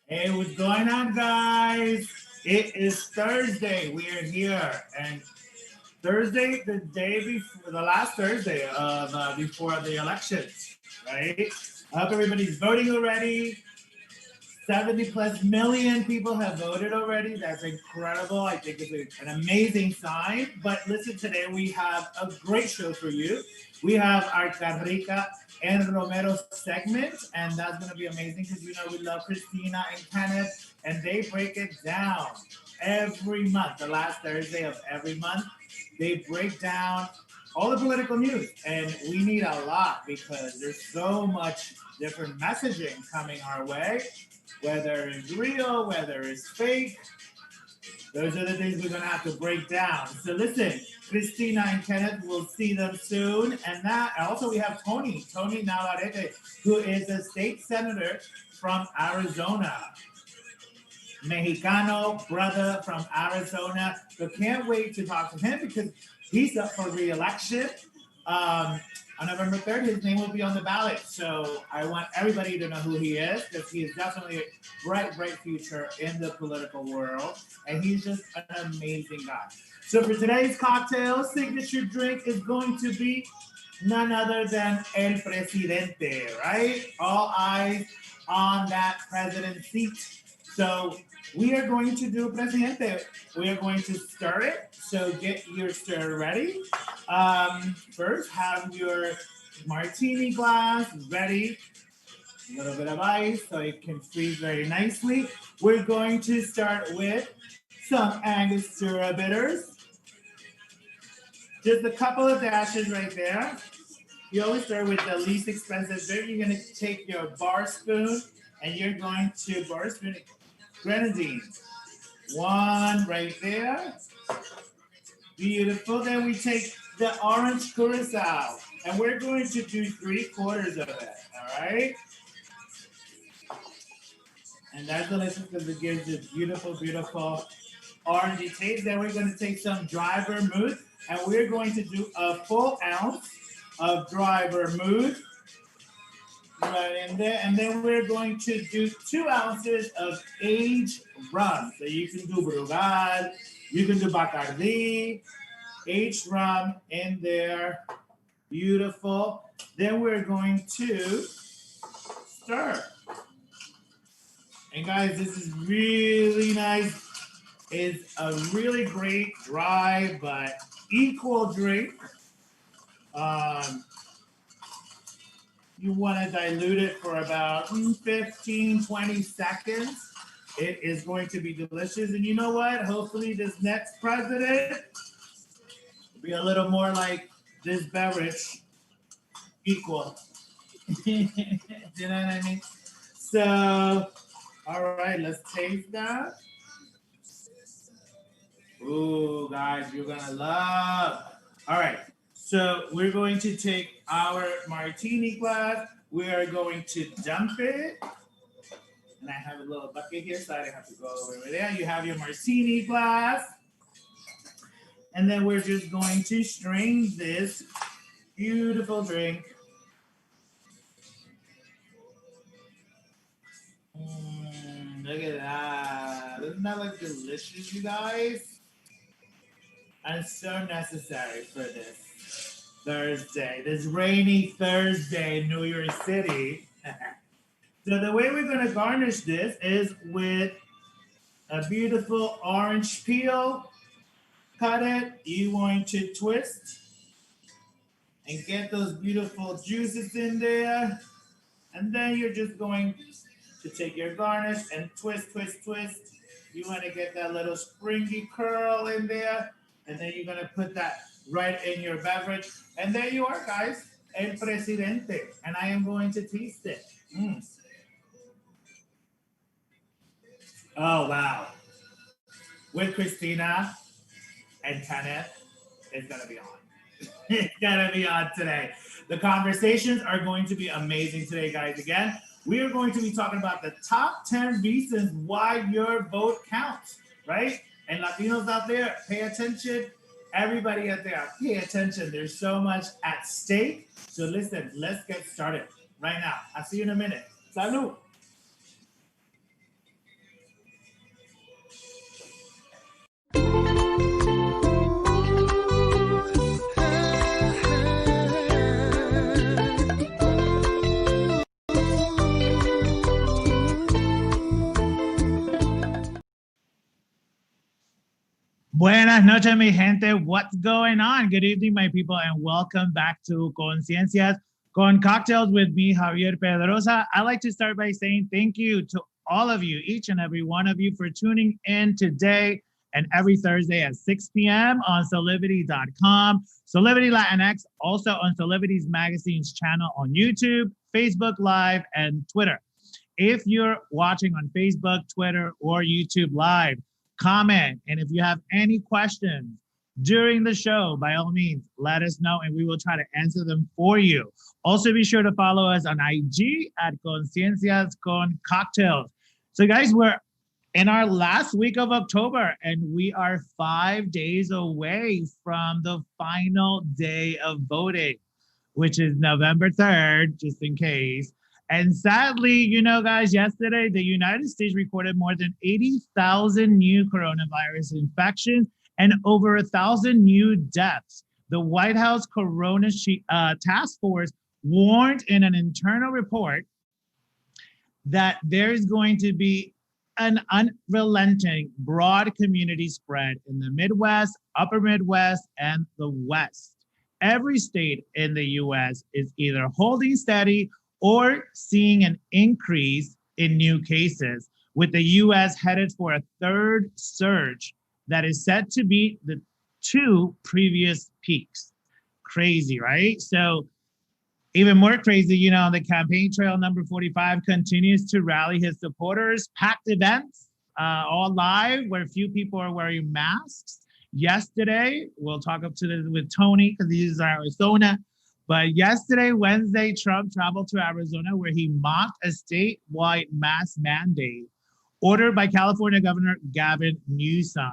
Hey, what's going on, guys? It is Thursday. We are here, and Thursday, the day before, the last Thursday of before the elections, right? I hope everybody's voting already. 70 plus million people have voted already. That's incredible. I think it's an amazing sign. But listen, today we have a great show for you. We have our Carrica and Romero segment, and that's going to be amazing because we love Christina and Kenneth, and they break it down every month, the last Thursday of every month. They break down all the political news, and we need a lot because there's so much different messaging coming our way, whether it's real, whether it's fake. Those are the things we're gonna have to break down. So listen, Christina and Kenneth, we'll see them soon. And that also we have Tony Navarrette, who is a state senator from Arizona. Mexicano brother from Arizona. So can't wait to talk to him because he's up for re-election. On November 3rd, his name will be on the ballot. So I want everybody to know who he is because he is definitely a bright future in the political world. And he's just an amazing guy. So for today's cocktail, signature drink is going to be none other than El Presidente, right? All eyes on that president seat. So we are going to do Presidente. We are going to stir it. So get your stir ready. First, have your martini glass ready. A little bit of ice so it can freeze very nicely. We're going to start with some Angostura bitters. Just a couple of dashes right there. You always start with the least expensive drink. You're going to take your bar spoon and you're going to bar spoon grenadine. One right there. Beautiful. Then we take the orange curacao and we're going to do 3/4 of it. All right. And that's delicious because it gives this beautiful, beautiful orangey taste. Then we're going to take some dry vermouth and we're going to do a full ounce of dry vermouth right in there. And then we're going to do 2 ounces of aged rum. So you can do Brugal, you can do Bacardi, aged rum in there. Beautiful. Then we're going to stir. And guys, this is really nice. It's a really great dry but equal drink. You want to dilute it for about 15, 20 seconds. It is going to be delicious. And you know what? Hopefully this next president will be a little more like this beverage, equal. You know what I mean? So, all right, let's taste that. Ooh, guys, you're gonna love. All right, so we're going to take our martini glass. We are going to dump it. And I have a little bucket here, so I don't have to go over there. You have your martini glass. And then we're just going to strain this beautiful drink. Look at that. Doesn't that look delicious, you guys? And so necessary for this Thursday, this rainy Thursday in New York City. So the way we're going to garnish this is with a beautiful orange peel. Cut it. You're going to twist and get those beautiful juices in there. And then you're just going to take your garnish and twist, twist, twist. You want to get that little springy curl in there. And then you're going to put that right in your beverage. And there you are, guys. El Presidente. And I am going to taste it. Oh, wow. With Christina and Kenneth, it's going to be on. It's going to be on today. The conversations are going to be amazing today, guys. Again, we are going to be talking about the top 10 reasons why your vote counts, right? And Latinos out there, pay attention. Everybody out there, pay attention. There's so much at stake. So listen, let's get started right now. I'll see you in a minute. Salud. Buenas noches, mi gente. What's going on? Good evening, my people, and welcome back to Conciencias Con Cocktails with me, Javier Pedroza. I like to start by saying thank you to all of you, each and every one of you, for tuning in today and every Thursday at 6 p.m. on Solivity.com, Solivity Latinx, also on Solivity's Magazine's channel on YouTube, Facebook Live, and Twitter. If you're watching on Facebook, Twitter, or YouTube Live, comment. And if you have any questions during the show, by all means, let us know and we will try to answer them for you. Also, be sure to follow us on IG at Conciencias Con Cocktails. So, guys, we're in our last week of October and we are 5 days away from the final day of voting, which is November 3rd, just in case. And sadly, you know, guys, yesterday, the United States recorded more than 80,000 new coronavirus infections and over 1,000 new deaths. The White House Corona Task Force warned in an internal report that there's going to be an unrelenting broad community spread in the Midwest, Upper Midwest, and the West. Every state in the US is either holding steady or seeing an increase in new cases, with the US headed for a third surge that is set to beat the two previous peaks. Crazy, right? So, even more crazy, you know, the campaign trail number 45 continues to rally his supporters, packed events, all live, where few people are wearing masks. Yesterday, we'll talk up to this with Tony because he's in Arizona. But yesterday, Wednesday, Trump traveled to Arizona where he mocked a statewide mask mandate ordered by California Governor Gavin Newsom,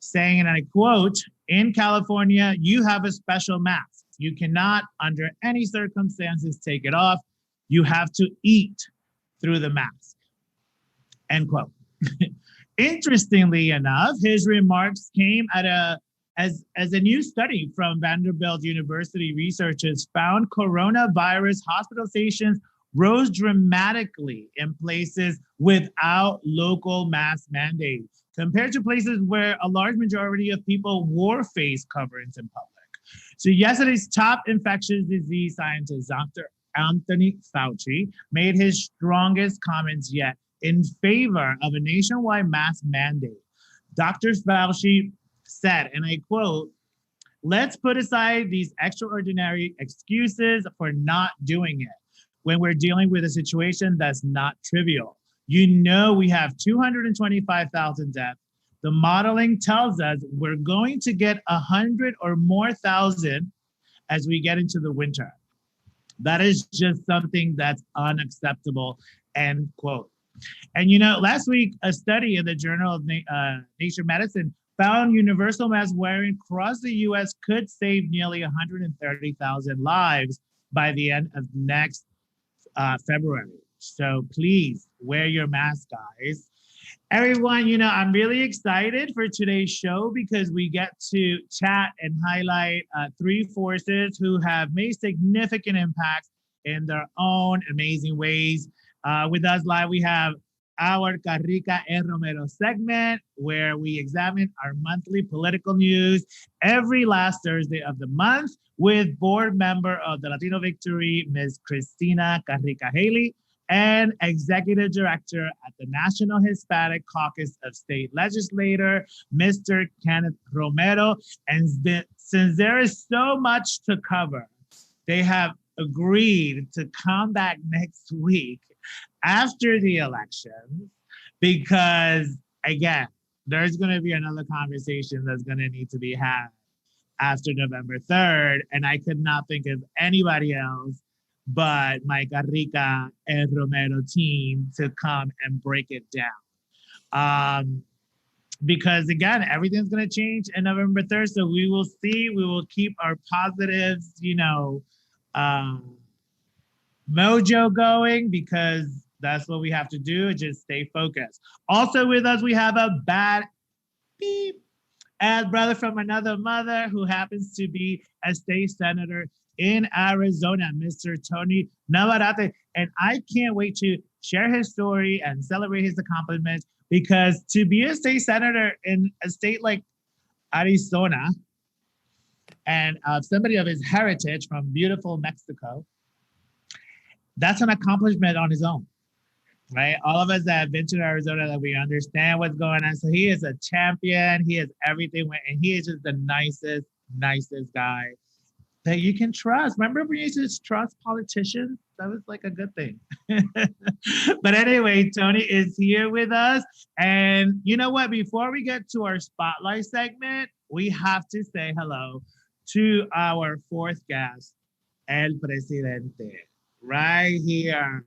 saying, and I quote, "In California, you have a special mask. You cannot, under any circumstances, take it off. You have to eat through the mask," end quote. Interestingly enough, his remarks came at as a new study from Vanderbilt University researchers found coronavirus hospitalizations rose dramatically in places without local mask mandates compared to places where a large majority of people wore face coverings in public. So yesterday's top infectious disease scientist, Dr. Anthony Fauci, made his strongest comments yet in favor of a nationwide mask mandate. Dr. Fauci said, and I quote, "Let's put aside these extraordinary excuses for not doing it when we're dealing with a situation that's not trivial. You know, we have 225,000 deaths. The modeling tells us we're going to get 100 or more thousand as we get into the winter. That is just something that's unacceptable," end quote. And you know, last week, a study in the Journal of Nature Medicine found universal mask wearing across the US could save nearly 130,000 lives by the end of next February. So please wear your mask, guys. Everyone, you know, I'm really excited for today's show because we get to chat and highlight three forces who have made significant impacts in their own amazing ways. With us live, we have our Carrica and Romero segment, where we examine our monthly political news every last Thursday of the month with board member of the Latino Victory, Ms. Christina Carrica-Haley, and executive director at the National Hispanic Caucus of State Legislator, Mr. Kenneth Romero. And since there is so much to cover, they have agreed to come back next week after the election, because again, there's going to be another conversation that's going to need to be had after November 3rd. And I could not think of anybody else but my Carrica and Romero team to come and break it down. Because again, everything's going to change in November 3rd. So we will see, we will keep our positives, you know, mojo going, because that's what we have to do, just stay focused. Also with us, we have a bad beep as brother from another mother who happens to be a state senator in Arizona, Mr. Tony Navarrette. And I can't wait to share his story and celebrate his accomplishments, because to be a state senator in a state like Arizona, and somebody of his heritage from beautiful Mexico. That's an accomplishment on his own, right? All of us that have been to Arizona, that we understand what's going on. So he is a champion. He is everything, and he is just the nicest guy that you can trust. Remember we used to trust politicians? That was like a good thing. But anyway, Tony is here with us. And you know what? Before we get to our spotlight segment, we have to say hello to our fourth guest, El Presidente, right here.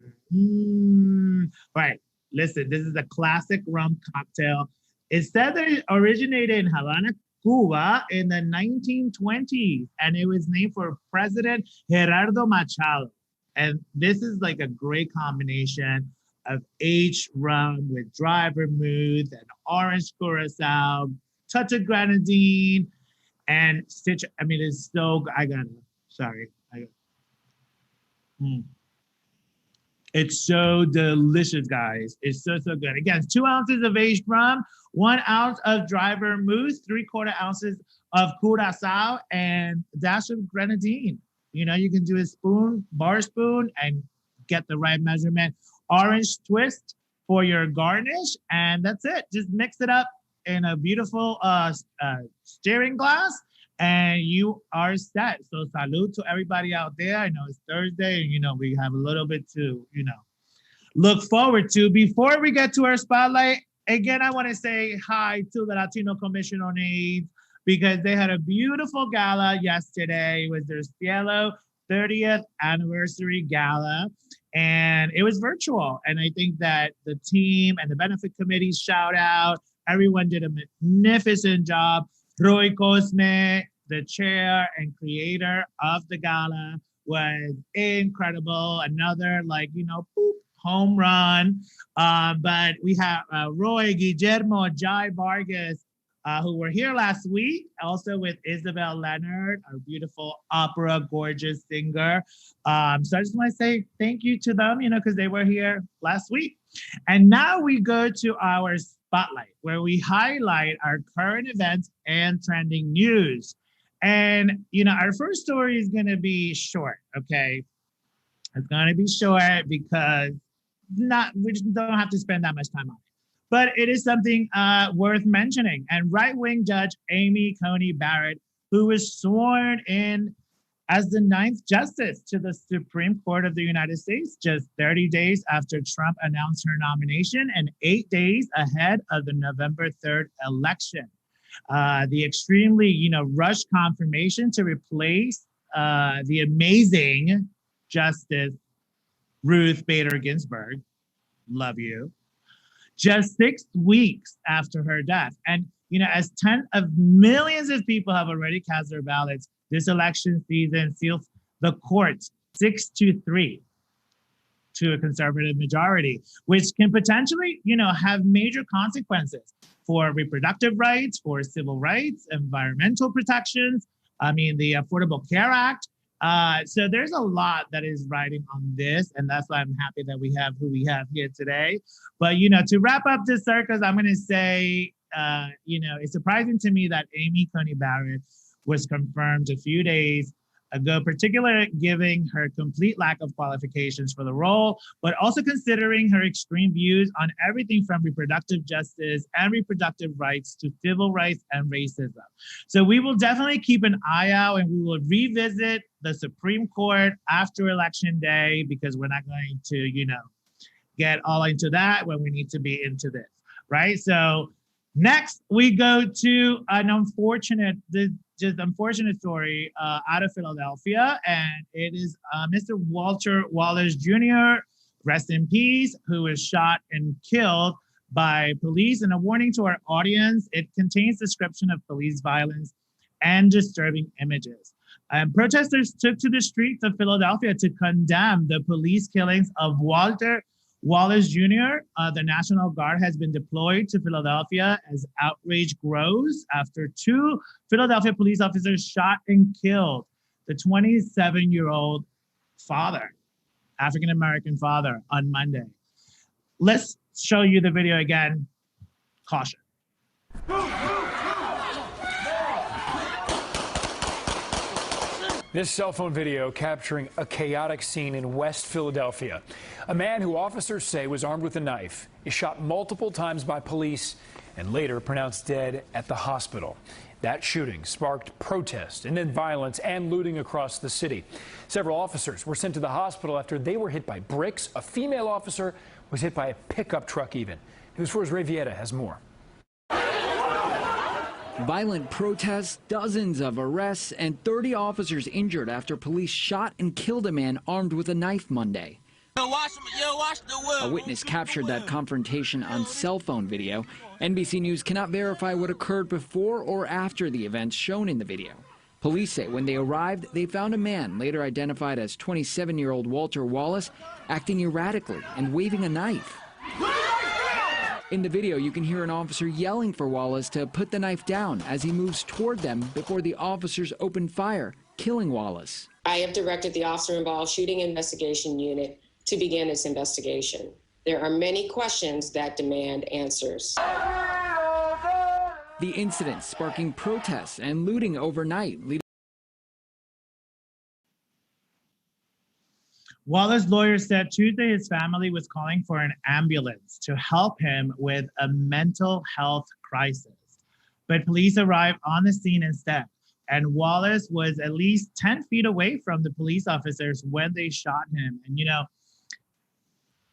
Right. Listen, this is a classic rum cocktail. It said that it originated in Havana, Cuba in the 1920s, and it was named for President Gerardo Machado. And this is like a great combination of aged rum with dry vermouth and orange curacao, touch of grenadine, and stitch. I mean, it's so, It's so delicious, guys. It's so good. Again, 2 ounces of aged rum, 1 ounce of dry vermouth, 3/4 ounces of curacao, and a dash of grenadine. You know, you can do a spoon, bar spoon, and get the right measurement. Orange twist for your garnish, and that's it. Just mix it up in a beautiful steering glass, and you are set. So salute to everybody out there. I know it's Thursday, and you know we have a little bit to, you know, look forward to. Before we get to our spotlight, again, I want to say hi to the Latino Commission on AIDS, because they had a beautiful gala yesterday. It was their Cielo 30th anniversary gala, and it was virtual. And I think that the team and the benefit committee, shout out, everyone did a magnificent job. Roy Cosme, the chair and creator of the gala, was incredible. Another, like, you know, boop, home run. But we have Roy, Guillermo, Jai Vargas, who were here last week, also with Isabel Leonard, our beautiful opera, gorgeous singer. So I just want to say thank you to them, you know, because they were here last week. And now we go to our spotlight, where we highlight our current events and trending news. And, you know, our first story is going to be short, okay? It's going to be short because we just don't have to spend that much time on it. But it is something worth mentioning. And right-wing Judge Amy Coney Barrett, who was sworn in as the 9th Justice to the Supreme Court of the United States, just 30 days after Trump announced her nomination and 8 days ahead of the November 3rd election. The extremely, you know, rushed confirmation to replace the amazing Justice Ruth Bader Ginsburg, love you, just 6 weeks after her death. And, you know, as tens of millions of people have already cast their ballots, this election season seals the court 6-3 to a conservative majority, which can potentially, you know, have major consequences for reproductive rights, for civil rights, environmental protections. I mean, the Affordable Care Act. So there's a lot that is riding on this, and that's why I'm happy that we have who we have here today. But, you know, to wrap up this circus, I'm going to say, you know, it's surprising to me that Amy Coney Barrett was confirmed a few days ago, particularly giving her complete lack of qualifications for the role, but also considering her extreme views on everything from reproductive justice and reproductive rights to civil rights and racism. So we will definitely keep an eye out, and we will revisit the Supreme Court after Election Day, because we're not going to, you know, get all into that when we need to be into this, right? So next we go to an unfortunate story out of Philadelphia, and it is Mr. Walter Wallace Jr., rest in peace, who was shot and killed by police. And a warning to our audience, it contains description of police violence and disturbing images. Protesters took to the streets of Philadelphia to condemn the police killings of Walter Wallace Jr., the National Guard has been deployed to Philadelphia as outrage grows after 2 Philadelphia police officers shot and killed the 27-year-old father, African-American father, on Monday. Let's show you the video again. Caution. This cell phone video capturing a chaotic scene in West Philadelphia. A man who officers say was armed with a knife is shot multiple times by police and later pronounced dead at the hospital. That shooting sparked protest and then violence and looting across the city. Several officers were sent to the hospital after they were hit by bricks. A female officer was hit by a pickup truck even. News 4's Ravieta has more. Violent protests, dozens of arrests, and 30 officers injured after police shot and killed a man armed with a knife Monday. A witness captured that confrontation on cell phone video. NBC News cannot verify what occurred before or after the events shown in the video. Police say when they arrived, they found a man, later identified as 27-year-old Walter Wallace, acting erratically and waving a knife. In the video, you can hear an officer yelling for Wallace to put the knife down as he moves toward them before the officers open fire, killing Wallace. I have directed the officer-involved shooting investigation unit to begin its investigation. There are many questions that demand answers. The incident sparking protests and looting overnight. Wallace's lawyer said Tuesday his family was calling for an ambulance to help him with a mental health crisis. But police arrived on the scene instead, and Wallace was at least 10 feet away from the police officers when they shot him. And, you know,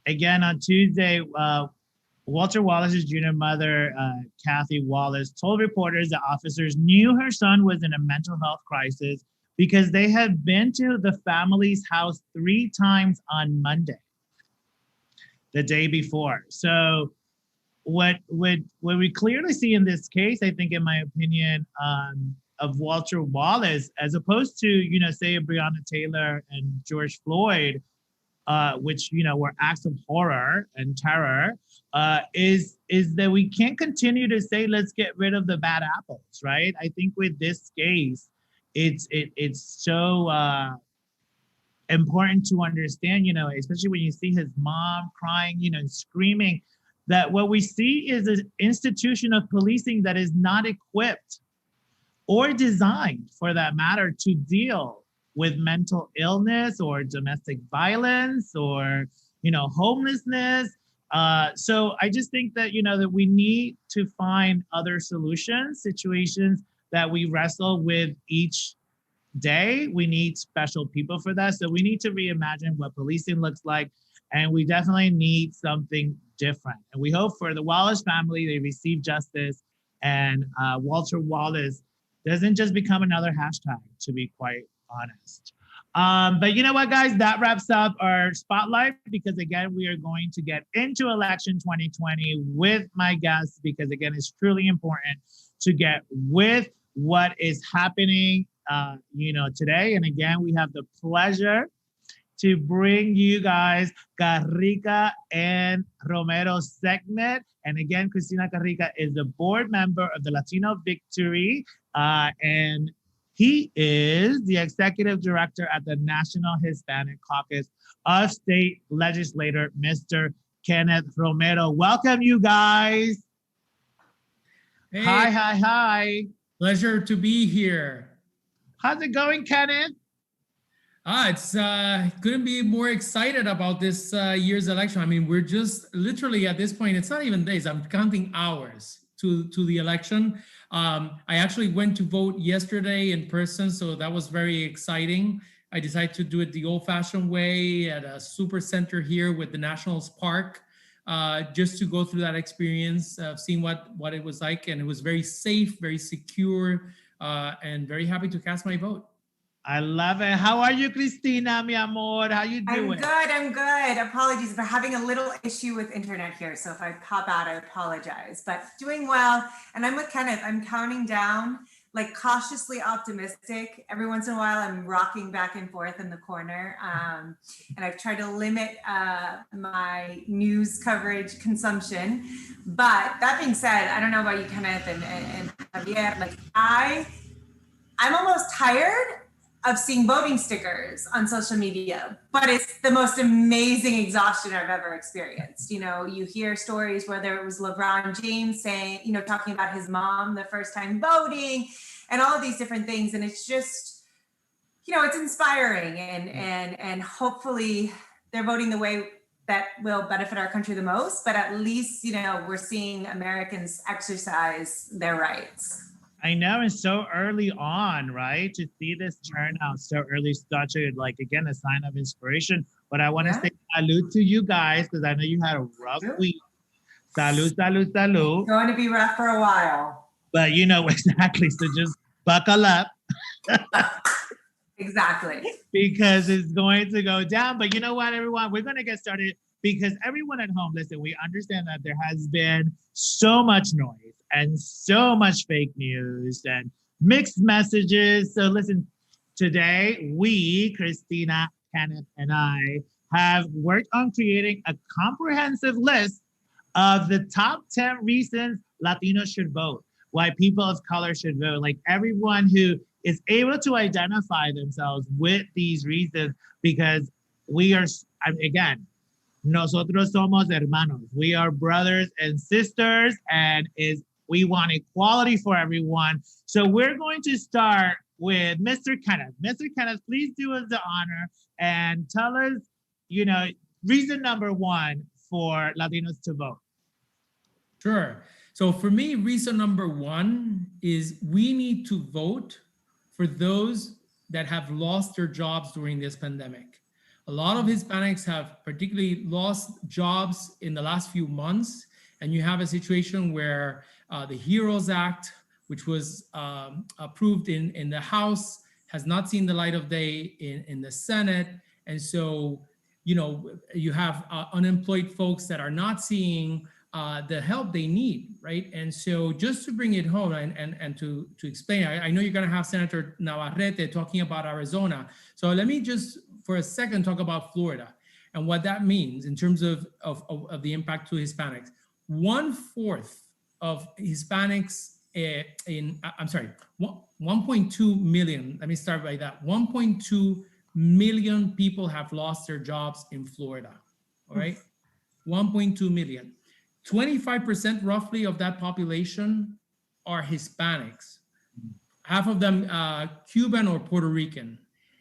again, on Tuesday, Walter Wallace's junior mother, Kathy Wallace, told reporters that officers knew her son was in a mental health crisis because they had been to the family's house 3 times on Monday, the day before. So what we clearly see in this case, I think, in my opinion, of Walter Wallace, as opposed to, you know, say Breonna Taylor and George Floyd, which, you know, were acts of horror and terror, is that we can't continue to say, let's get rid of the bad apples, right? I think with this case, it's so important to understand, you know, especially when you see his mom crying, you know, and screaming, that what we see is an institution of policing that is not equipped or designed, for that matter, to deal with mental illness or domestic violence or, you know, homelessness. So I just think that, you know, that we need to find other solutions, situations that we wrestle with each day. We need special people for that. So we need to reimagine what policing looks like. And we definitely need something different. And we hope for the Wallace family, they receive justice, and Walter Wallace doesn't just become another hashtag, to be quite honest. But you know what, guys, that wraps up our spotlight, because again, we are going to get into election 2020 with my guests, because again, it's truly important to get with what is happening, you know, today. And again, we have the pleasure to bring you guys Carrica and Romero segment. And again, Christina Carrica is the board member of the Latino Victory, and he is the executive director at the National Hispanic Caucus of State Legislator, Mr. Kenneth Romero. Welcome, you guys. Hey. Hi. Pleasure to be here. How's it going, Kenneth? It's couldn't be more excited about this year's election. I mean, we're just literally at this point, it's not even days, I'm counting hours to the election. I actually went to vote yesterday in person, so that was very exciting. I decided to do it the old-fashioned way at a super center here with the Nationals Park, just to go through that experience of seeing what it was like. And it was very safe, very secure, and very happy to cast my vote. I love it. How are you, Christina, mi amor? How you doing? I'm good. Apologies for having a little issue with internet here. So if I pop out, I apologize, but doing well. And I'm with Kenneth. I'm counting down, like cautiously optimistic. Every once in a while, I'm rocking back and forth in the corner. And I've tried to limit my news coverage consumption. But that being said, I don't know about you, Kenneth and Javier, like I'm almost tired of seeing voting stickers on social media, but it's the most amazing exhaustion I've ever experienced. You know, you hear stories, whether it was LeBron James saying, you know, talking about his mom the first time voting and all of these different things. And it's just, it's inspiring, and hopefully they're voting the way that will benefit our country the most, but at least, we're seeing Americans exercise their rights. I know, it's so early on, right? To see this turnout so early, such a, again, a sign of inspiration. But I want to say salute to you guys, because I know you had a rough week. Salud, salud, salud. It's going to be rough for a while. But exactly, so just buckle up. Exactly. Because it's going to go down. But you know what, everyone? We're going to get started, because everyone at home, listen, we understand that there has been so much noise and so much fake news and mixed messages. So listen, today we, Christina, Kenneth, and I have worked on creating a comprehensive list of the top 10 reasons Latinos should vote, why people of color should vote, everyone who is able to identify themselves with these reasons, because we are, again, nosotros somos hermanos. We are brothers and sisters, and we want equality for everyone. So we're going to start with Mr. Kenneth. Mr. Kenneth, please do us the honor and tell us, reason number one for Latinos to vote. Sure. So for me, reason number one is we need to vote for those that have lost their jobs during this pandemic. A lot of Hispanics have particularly lost jobs in the last few months, and you have a situation where the HEROES Act, which was approved in the House, has not seen the light of day in the Senate. And so, you have unemployed folks that are not seeing the help they need, right? And so just to bring it home and to explain, I know you're gonna have Senator Navarrette talking about Arizona. So let me just for a second talk about Florida and what that means in terms of the impact to Hispanics. 1/4 of Hispanics 1.2 million, let me start by that. 1.2 million people have lost their jobs in Florida, all right? 1.2 million. 25% roughly of that population are Hispanics. Half of them Cuban or Puerto Rican.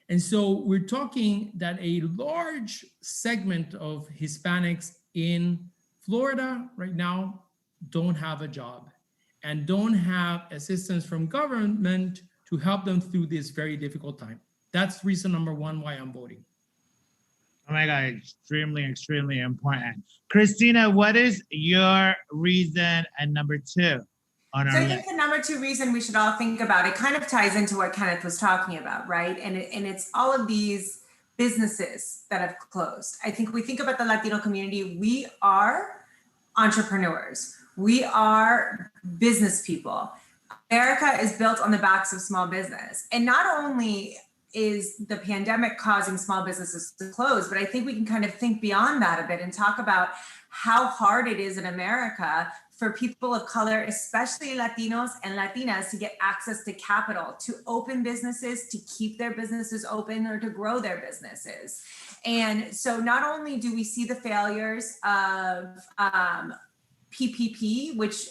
And so we're talking that a large segment of Hispanics in Florida right now don't have a job and don't have assistance from government to help them through this very difficult time. That's reason number one why I'm voting. Oh my God, extremely, extremely important. Christina, what is your reason and number two on our So I think the number two reason we should all think about, it kind of ties into what Kenneth was talking about, right? And it's all of these businesses that have closed. I think we think about the Latino community, we are entrepreneurs. We are business people. America is built on the backs of small business. And not only is the pandemic causing small businesses to close, but I think we can kind of think beyond that a bit and talk about how hard it is in America for people of color, especially Latinos and Latinas, to get access to capital, to open businesses, to keep their businesses open, or to grow their businesses. And so not only do we see the failures of PPP, which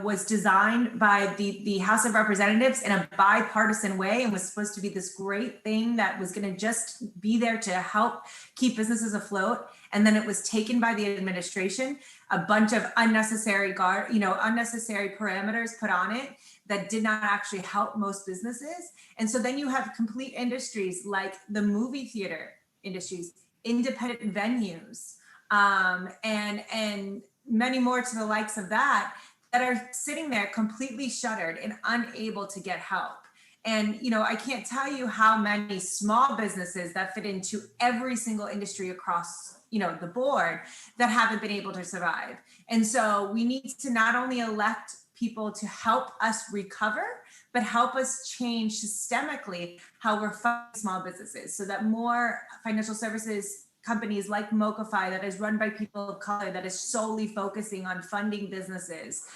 was designed by the House of Representatives in a bipartisan way and was supposed to be this great thing that was going to just be there to help keep businesses afloat, and then it was taken by the administration, a bunch of unnecessary parameters put on it that did not actually help most businesses. And so then you have complete industries like the movie theater industries, independent venues, and many more to the likes of that are sitting there completely shuttered and unable to get help. And, I can't tell you how many small businesses that fit into every single industry across, the board that haven't been able to survive. And so we need to not only elect people to help us recover, but help us change systemically how we're funding small businesses so that more financial services companies like Mocafy, that is run by people of color, that is solely focusing on funding businesses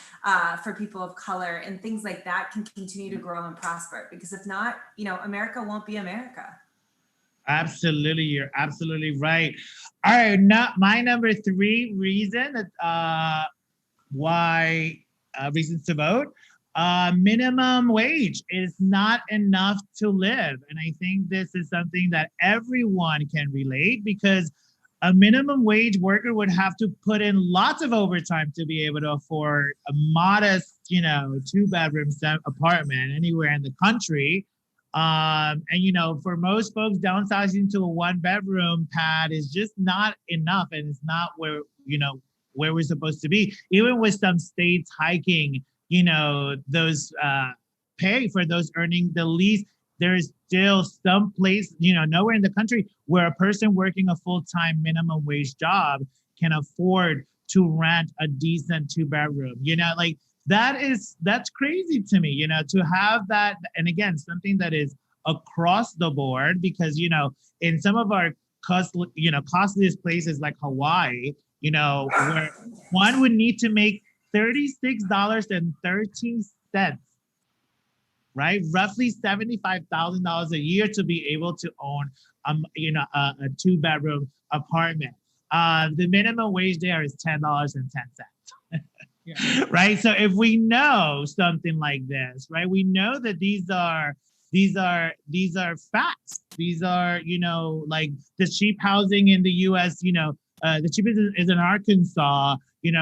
for people of color and things like that, can continue to grow and prosper. Because if not, America won't be America. Absolutely, you're absolutely right. All right, now my number three reason why reasons to vote minimum wage is not enough to live. And I think this is something that everyone can relate, because a minimum wage worker would have to put in lots of overtime to be able to afford a modest, 2-bedroom apartment anywhere in the country. And, for most folks, downsizing to a 1-bedroom pad is just not enough. And it's not where we're supposed to be. Even with some states hiking, those pay for those earning the least, there's still some place, nowhere in the country where a person working a full-time minimum wage job can afford to rent a decent 2-bedroom. That's crazy to me, to have that. And again, something that is across the board, because, in some of our costliest places like Hawaii, where one would need to make $36.13, right? Roughly $75,000 a year to be able to own, a 2-bedroom apartment. The minimum wage there is $10.10. Yeah. Right. So if we know something like this, right, we know that these are facts. These are, like the cheap housing in the US, the cheapest is in Arkansas,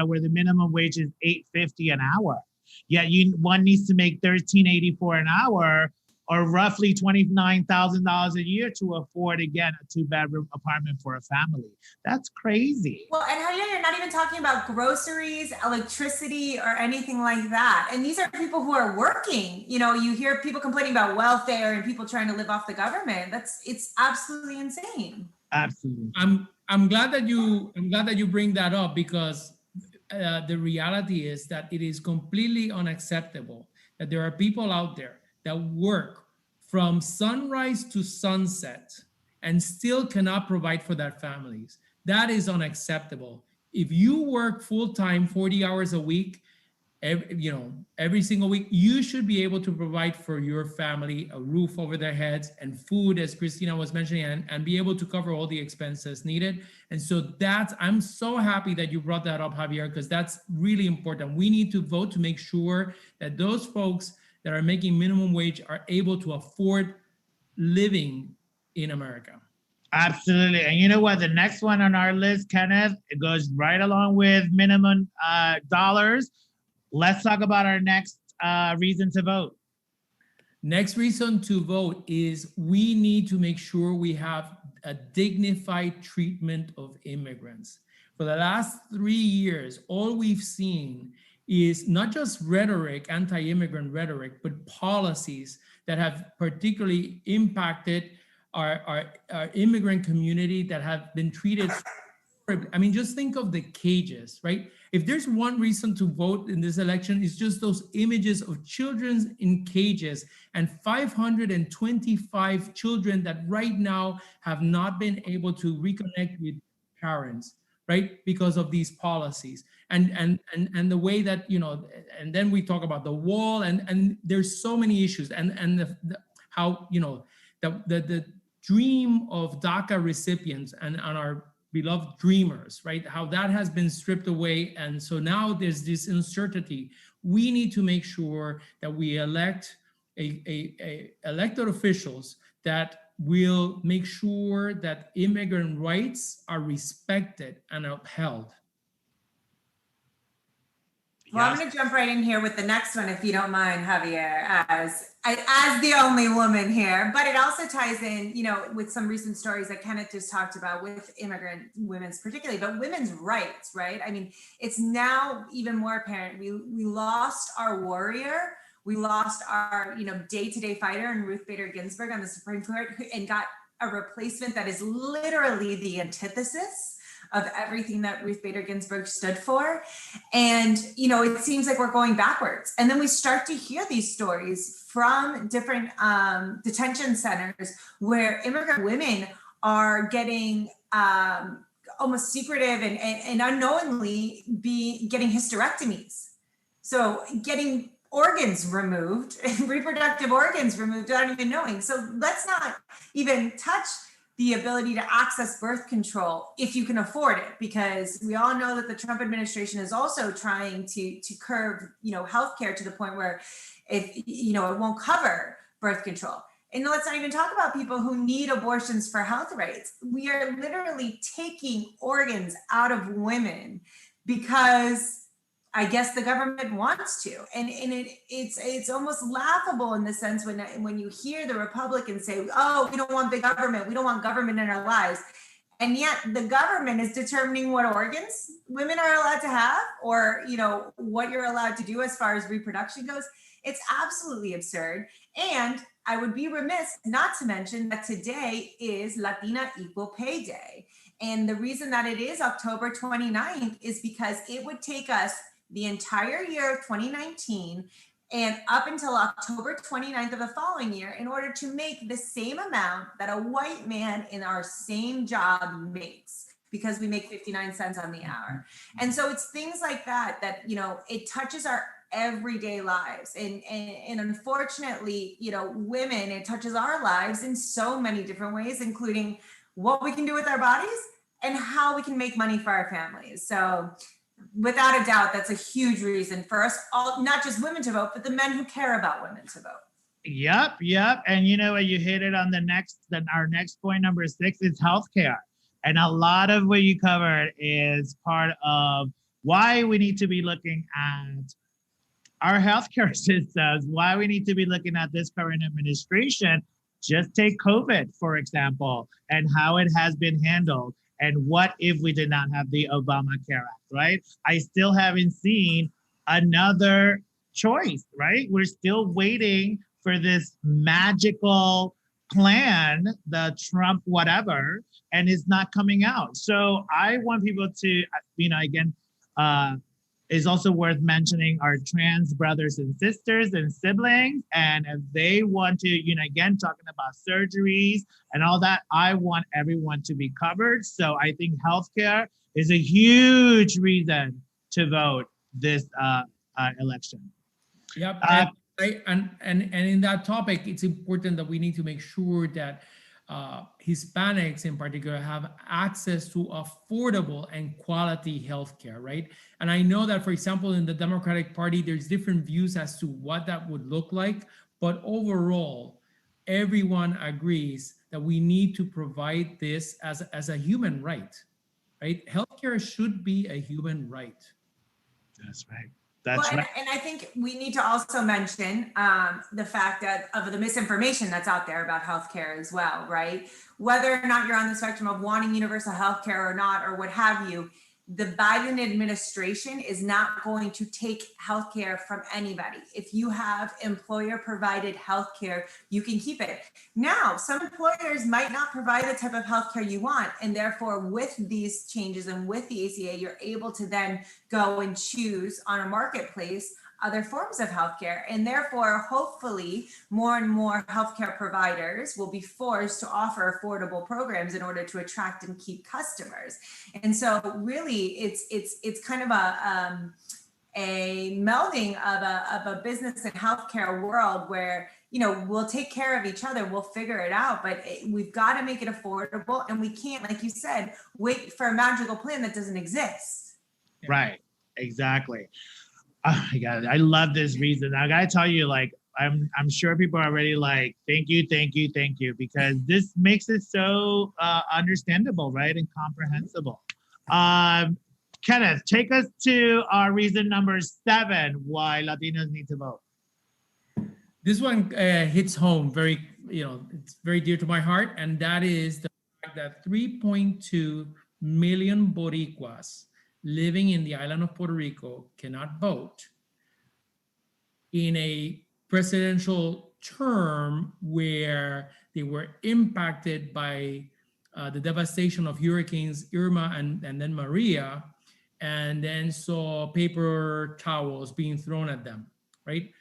where the minimum wage is $8.50 an hour. Yeah, one needs to make $13.84 an hour, or roughly $29,000 a year to afford, again, a 2-bedroom apartment for a family. That's crazy. Well, and Javier, you're not even talking about groceries, electricity, or anything like that. And these are people who are working. You hear people complaining about welfare and people trying to live off the government. It's absolutely insane. Absolutely. I'm glad that you bring that up, because the reality is that it is completely unacceptable that there are people out there that work from sunrise to sunset and still cannot provide for their families. That is unacceptable. If you work full-time, 40 hours a week, every single week, you should be able to provide for your family a roof over their heads and food, as Christina was mentioning, and be able to cover all the expenses needed. And so I'm so happy that you brought that up, Javier, because that's really important. We need to vote to make sure that those folks that are making minimum wage are able to afford living in America. Absolutely. And you know what? The next one on our list, Kenneth, it goes right along with minimum dollars. Let's talk about our next reason to vote. Next reason to vote is we need to make sure we have a dignified treatment of immigrants. For the last 3 years, all we've seen is not just rhetoric, anti-immigrant rhetoric, but policies that have particularly impacted our immigrant community that have been treated. I mean, just think of the cages, right? If there's one reason to vote in this election, it's just those images of children in cages, and 525 children that right now have not been able to reconnect with parents, right? Because of these policies. And the way that, and then we talk about the wall, and there's so many issues, and how, the dream of DACA recipients and our beloved dreamers, right? How that has been stripped away. And so now there's this uncertainty. We need to make sure that we elect elected officials that will make sure that immigrant rights are respected and upheld. Well, I'm going to jump right in here with the next one, if you don't mind, Javier, as the only woman here. But it also ties in, with some recent stories that Kenneth just talked about with immigrant women's particularly, but women's rights, right? I mean, it's now even more apparent. We lost our warrior. We lost our, day-to-day fighter in Ruth Bader Ginsburg on the Supreme Court, and got a replacement that is literally the antithesis of everything that Ruth Bader Ginsburg stood for. And, it seems like we're going backwards. And then we start to hear these stories from different detention centers where immigrant women are getting almost secretive and unknowingly getting hysterectomies. So getting organs removed, reproductive organs removed without even knowing. So let's not even touch the ability to access birth control if you can afford it, because we all know that the Trump administration is also trying to curb, healthcare to the point where it won't cover birth control. And let's not even talk about people who need abortions for health rights. We are literally taking organs out of women because I guess the government wants to. And it's almost laughable in the sense when you hear the Republicans say, oh, we don't want big government. We don't want government in our lives. And yet the government is determining what organs women are allowed to have, or, what you're allowed to do as far as reproduction goes. It's absolutely absurd. And I would be remiss not to mention that today is Latina Equal Pay Day. And the reason that it is October 29th is because it would take us the entire year of 2019 and up until October 29th of the following year in order to make the same amount that a white man in our same job makes, because we make 59 cents on the hour. And so it's things like that, it touches our everyday lives. And unfortunately, women, it touches our lives in so many different ways, including what we can do with our bodies and how we can make money for our families. So without a doubt, that's a huge reason for us all, not just women to vote, but the men who care about women to vote. Yep. And you hit it on our next point, number 6, is healthcare. And a lot of what you covered is part of why we need to be looking at our healthcare systems, why we need to be looking at this current administration. Just take COVID, for example, and how it has been handled. And what if we did not have the Obamacare Act, right? I still haven't seen another choice, right? We're still waiting for this magical plan, the Trump whatever, and it's not coming out. So I want people to, is also worth mentioning our trans brothers and sisters and siblings. And if they want to, again, talking about surgeries and all that, I want everyone to be covered. So I think healthcare is a huge reason to vote this election. Yep. And in that topic, it's important that we need to make sure that Hispanics in particular have access to affordable and quality healthcare, right? And I know that, for example, in the Democratic Party, there's different views as to what that would look like, but overall, everyone agrees that we need to provide this as a human right? Healthcare should be a human right. That's right. That's right. And I think we need to also mention the fact that of the misinformation that's out there about healthcare as well, right? Whether or not you're on the spectrum of wanting universal healthcare or not, or what have you, the Biden administration is not going to take healthcare from anybody. If you have employer-provided healthcare, you can keep it. Now, some employers might not provide the type of healthcare you want, and therefore, with these changes and with the ACA, you're able to then go and choose on a marketplace other forms of healthcare, and therefore, hopefully, more and more healthcare providers will be forced to offer affordable programs in order to attract and keep customers. And so, really, it's kind of a melding of a business and healthcare world where we'll take care of each other, we'll figure it out, but we've got to make it affordable, and we can't, like you said, wait for a magical plan that doesn't exist. Right. Exactly. Oh my God, I love this reason. I gotta tell you, I'm sure people are already like, thank you, because this makes it so understandable, right, and comprehensible. Kenneth, take us to our reason number 7 why Latinos need to vote. This one hits home very, it's very dear to my heart, and that is the fact that 3.2 million Boricuas living in the island of Puerto Rico cannot vote in a presidential term where they were impacted by the devastation of hurricanes Irma and then Maria, and then saw paper towels being thrown at them, right?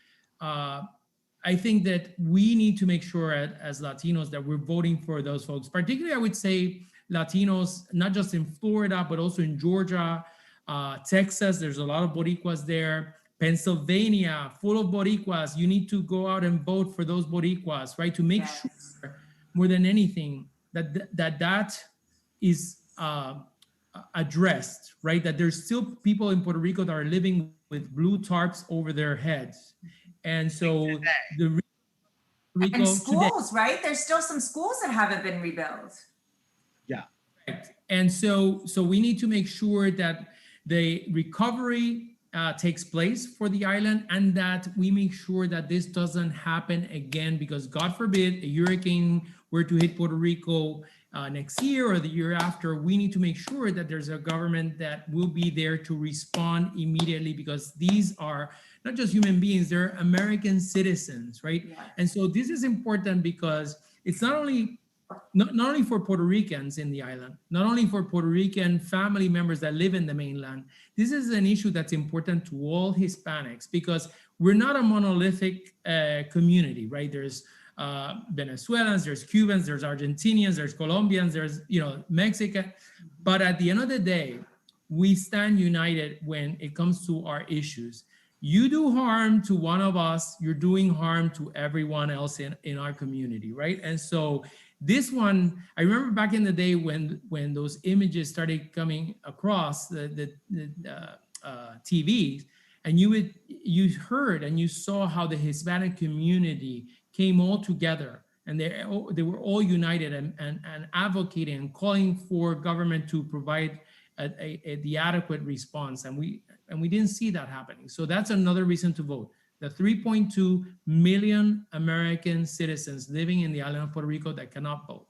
I think that we need to make sure as Latinos that we're voting for those folks. Particularly, I would say Latinos, not just in Florida, but also in Georgia, Texas, there's a lot of Boricuas there. Pennsylvania, full of Boricuas. You need to go out and vote for those Boricuas, right? To make sure, more than anything, that is addressed, right? That there's still people in Puerto Rico that are living with blue tarps over their heads. And so the Rico and schools, today, right? There's still some schools that haven't been rebuilt. Yeah. right. And so we need to make sure that the recovery takes place for the island, and that we make sure that this doesn't happen again, because God forbid a hurricane were to hit Puerto Rico next year or the year after. We need to make sure that there's a government that will be there to respond immediately, because these are not just human beings, they're American citizens, right? Yeah. And so this is important because it's not only for Puerto Ricans in the island, not only for Puerto Rican family members that live in the mainland. This is an issue that's important to all Hispanics, because we're not a monolithic community, right? There's Venezuelans, there's Cubans, there's Argentinians, there's Colombians, there's Mexican. But at the end of the day, we stand united when it comes to our issues. You do harm to one of us, you're doing harm to everyone else in our community, right? And so this one, I remember back in the day when those images started coming across the TV, and you heard and you saw how the Hispanic community came all together, and they were all united and advocating and calling for government to provide the adequate response, and we didn't see that happening. So that's another reason to vote. The 3.2 million American citizens living in the island of Puerto Rico that cannot vote.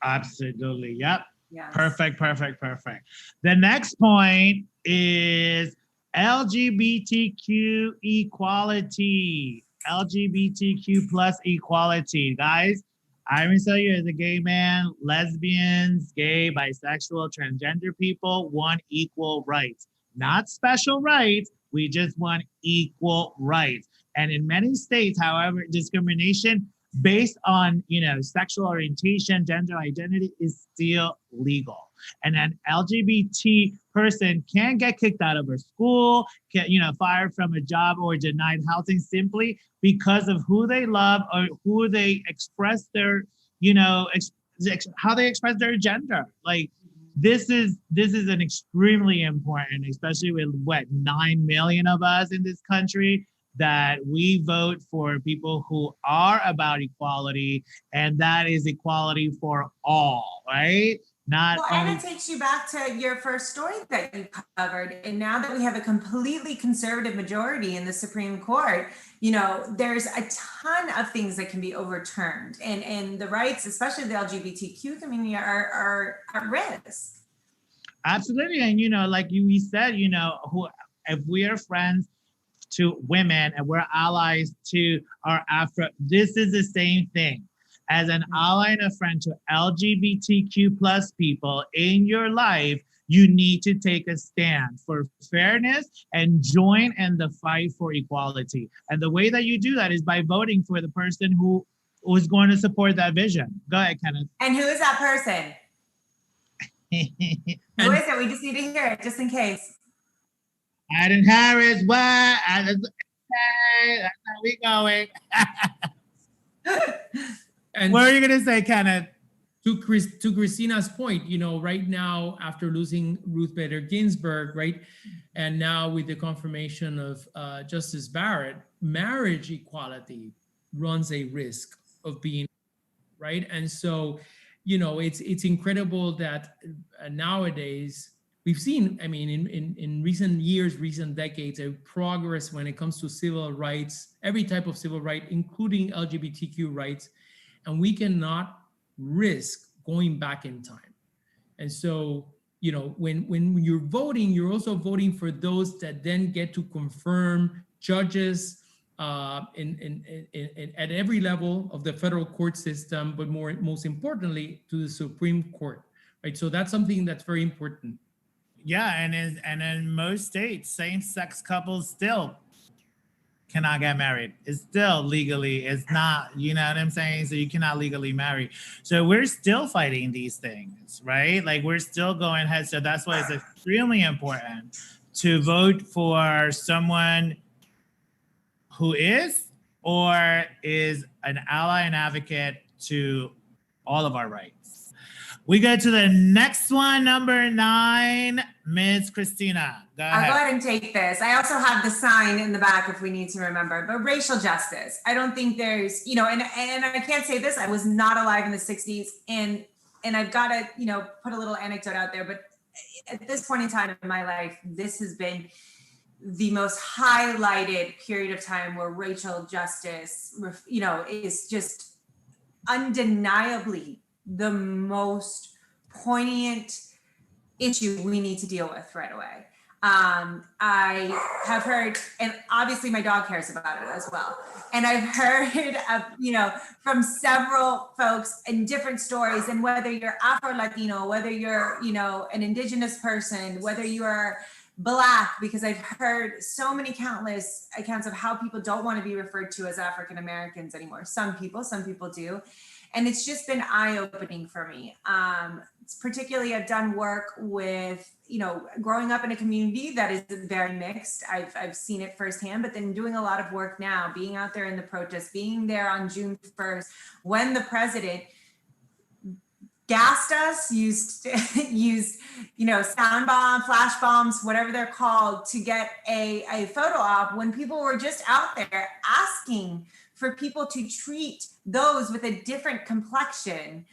Absolutely. Yep. Yes. Perfect. The next point is LGBTQ equality. LGBTQ plus equality. Guys, I'm going to tell you, as a gay man, lesbians, gay, bisexual, transgender people want equal rights. Not special rights. We just want equal rights. And in many states, however, discrimination based on, sexual orientation, gender identity is still legal. And an LGBT person can get kicked out of her school, fired from a job, or denied housing simply because of who they love or who they express their, how they express their gender. Like, this is an extremely important, especially with 9 million of us in this country, that we vote for people who are about equality, and that is equality for all, right? And it takes you back to your first story that you covered. And now that we have a completely conservative majority in the Supreme Court, there's a ton of things that can be overturned. And the rights, especially the LGBTQ community, are at risk. Absolutely. And, like we said, if we are friends to women and we're allies to our Afro, this is the same thing. As an ally and a friend to LGBTQ plus people in your life, you need to take a stand for fairness and join in the fight for equality. And the way that you do that is by voting for the person who is going to support that vision. Go ahead, Kenneth. And who is that person? Who is it? We just need to hear it, just in case. Biden Harris, what? That's how we going. And what are you going to say, Kenneth? To Christina's point, right now, after losing Ruth Bader Ginsburg, right, and now with the confirmation of Justice Barrett, marriage equality runs a risk of being, right? And so, it's incredible that nowadays we've seen, in recent years, recent decades, a progress when it comes to civil rights, every type of civil right, including LGBTQ rights. And we cannot risk going back in time. And so, when you're voting, you're also voting for those that then get to confirm judges at every level of the federal court system, but most importantly, to the Supreme Court, right? So that's something that's very important. Yeah, and in most states, same-sex couples still cannot get married. It's still legally, it's not, you know what I'm saying? So you cannot legally marry. So we're still fighting these things, right? Like, we're still going ahead. So that's why it's extremely important to vote for someone who is or is an ally and advocate to all of our rights. We go to the next one, number 9, Ms. Christina. Go ahead. I'll go ahead and take this. I also have the sign in the back if we need to remember, but racial justice. I don't think there's, and I can't say this, I was not alive in the 60s, and I've got to, put a little anecdote out there, but at this point in time in my life, this has been the most highlighted period of time where racial justice, is just undeniably the most poignant issue we need to deal with right away. I have heard, and obviously my dog cares about it as well. And I've heard of, from several folks and different stories, and whether you're Afro-Latino, whether you're, an indigenous person, whether you are Black, because I've heard so many countless accounts of how people don't want to be referred to as African Americans anymore. Some people do. And it's just been eye-opening for me. Particularly, I've done work with, growing up in a community that is very mixed. I've seen it firsthand, but then doing a lot of work now, being out there in the protests, being there on June 1st, when the president gassed us, used sound bomb, flash bombs, whatever they're called, to get a photo op, when people were just out there asking for people to treat those with a different complexion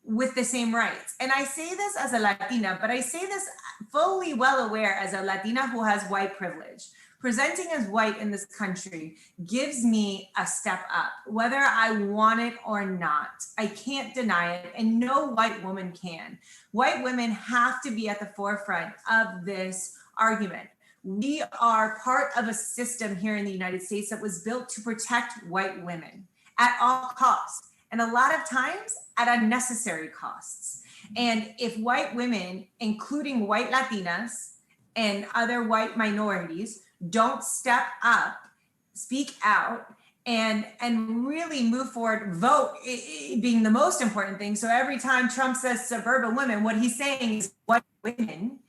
with the same rights. And I say this as a Latina, but I say this fully well aware as a Latina who has white privilege. Presenting as white in this country gives me a step up, whether I want it or not. I can't deny it, and no white woman can. White women have to be at the forefront of this argument. We are part of a system here in the United States that was built to protect white women at all costs, and a lot of times at unnecessary costs. And if white women, including white Latinas and other white minorities, don't step up, speak out, and really move forward, vote being the most important thing. So every time Trump says suburban women, what he's saying is white women,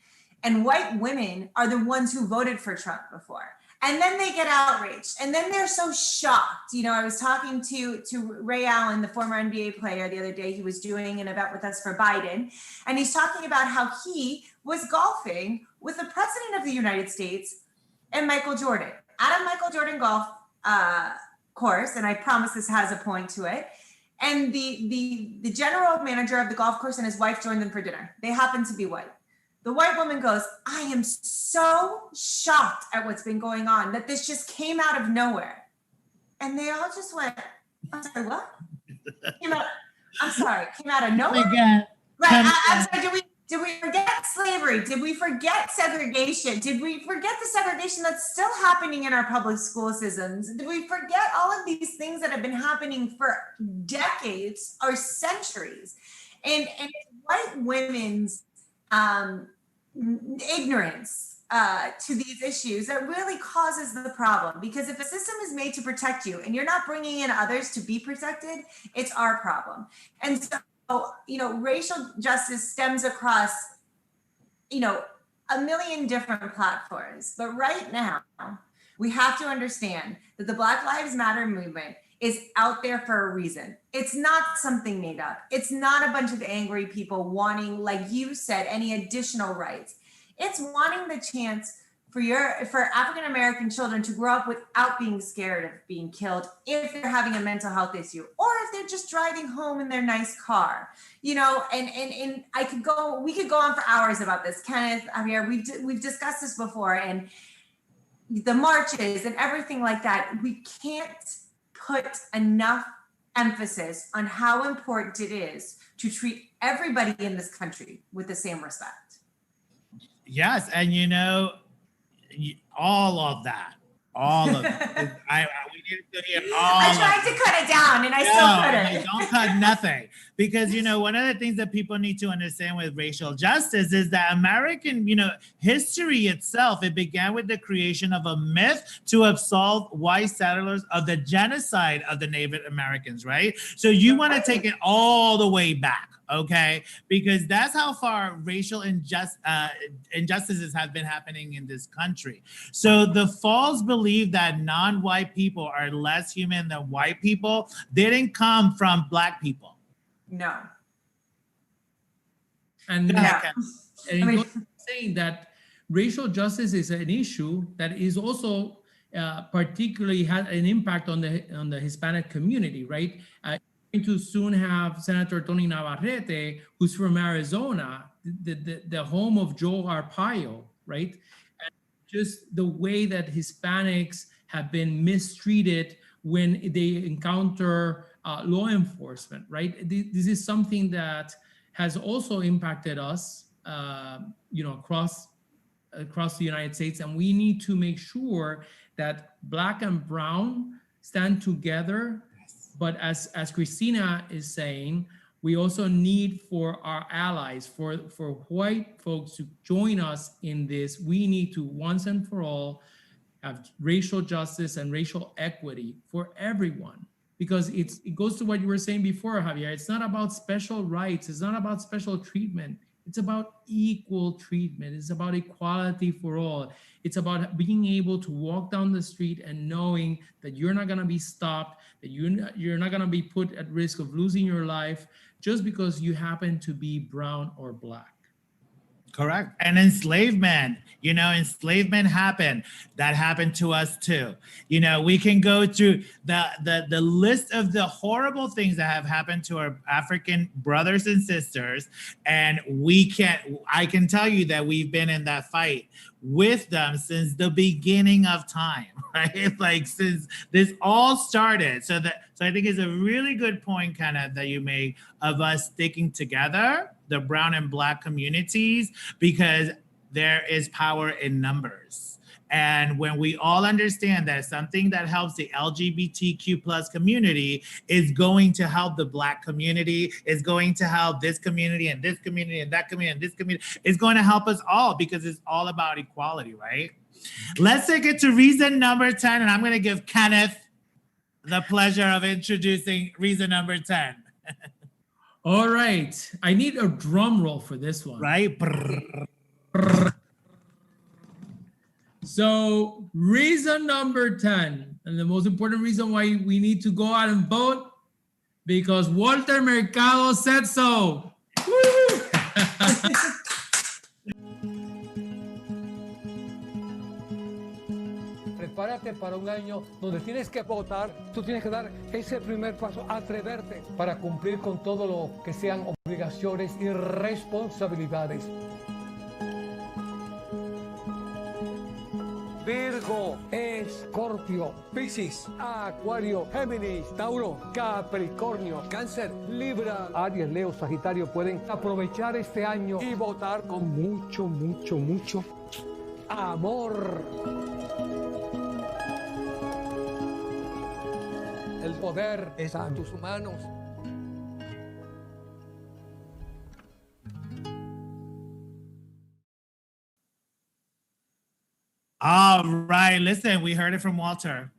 and white women are the ones who voted for Trump before. And then they get outraged, and then they're so shocked. I was talking to Ray Allen, the former NBA player, the other day. He was doing an event with us for Biden, and he's talking about how he was golfing with the president of the United States and Michael Jordan at a Michael Jordan golf course. And I promise this has a point to it. And the general manager of the golf course and his wife joined them for dinner. They happen to be white. The white woman goes, I am so shocked at what's been going on, that this just came out of nowhere. And they all just went, I'm sorry, what? Came out of nowhere? Right, I'm sorry, did we forget slavery? Did we forget segregation? Did we forget the segregation that's still happening in our public school systems? Did we forget all of these things that have been happening for decades or centuries? And it's white women's ignorance to these issues that really causes the problem. Because if a system is made to protect you and you're not bringing in others to be protected, it's our problem. And so, racial justice stems across, a million different platforms. But right now, we have to understand that the Black Lives Matter movement is out there for a reason. It's not something made up. It's not a bunch of angry people wanting, like you said, any additional rights. It's wanting the chance for African-American children to grow up without being scared of being killed if they're having a mental health issue, or if they're just driving home in their nice car, and we could go on for hours about this. Kenneth, Javier, we've discussed this before, and the marches and everything like that. We can't put enough emphasis on how important it is to treat everybody in this country with the same respect. Yes, and all of that. We needed to hear all. I tried to cut it down, and I still couldn't. Don't cut nothing, because one of the things that people need to understand with racial justice is that American, history itself. It began with the creation of a myth to absolve white settlers of the genocide of the Native Americans, right? So you want to take it all the way back. Okay, because that's how far racial injustices have been happening in this country. So the false belief that non-white people are less human than white people didn't come from Black people. No. And, Yeah. and it goes without saying that racial justice is an issue that is also particularly had an impact on the Hispanic community, right? Going to soon have Senator Tony Navarrette, who's from Arizona, the home of Joe Arpaio, right? And just the way that Hispanics have been mistreated when they encounter law enforcement, right? This is something that has also impacted us, across the United States, and we need to make sure that Black and Brown stand together. But as Christina is saying, we also need for our allies, for white folks to join us in this. We need to once and for all have racial justice and racial equity for everyone. Because it goes to what you were saying before, Javier. It's not about special rights. It's not about special treatment. It's about equal treatment. It's about equality for all. It's about being able to walk down the street and knowing that you're not going to be stopped, that you're not going to be put at risk of losing your life just because you happen to be brown or Black. Correct. And enslavement, enslavement happened. That happened to us too. We can go through the list of the horrible things that have happened to our African brothers and sisters. And I can tell you that we've been in that fight with them since the beginning of time, right? Like since this all started. So I think it's a really good point, Kenneth, that you made of us sticking together, the brown and Black communities, because there is power in numbers. And when we all understand that something that helps the LGBTQ plus community is going to help the Black community, is going to help this community and this community and that community and this community, it's going to help us all because it's all about equality, right? Let's take it to reason number 10, and I'm going to give Kenneth the pleasure of introducing reason number 10. All right. I need a drum roll for this one. Right? So reason number 10, and the most important reason why we need to go out and vote, because Walter Mercado said so. Woo! Prepárate para un año donde tienes que votar, tú tienes que dar ese primer paso, atreverte para cumplir con todo lo que sean obligaciones y responsabilidades. Virgo, Escorpio, Piscis, Acuario, Géminis, Tauro, Capricornio, Cáncer, Libra, Aries, Leo, Sagitario pueden aprovechar este año y votar con mucho, mucho, mucho amor. El poder está en tus manos. All right, listen, we heard it from Walter.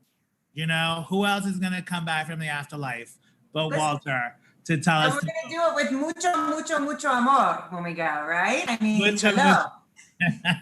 Who else is going to come back from the afterlife but Walter to tell us? We're going to do it with mucho, mucho, mucho amor when we go, right? I mean, Mucho, hello.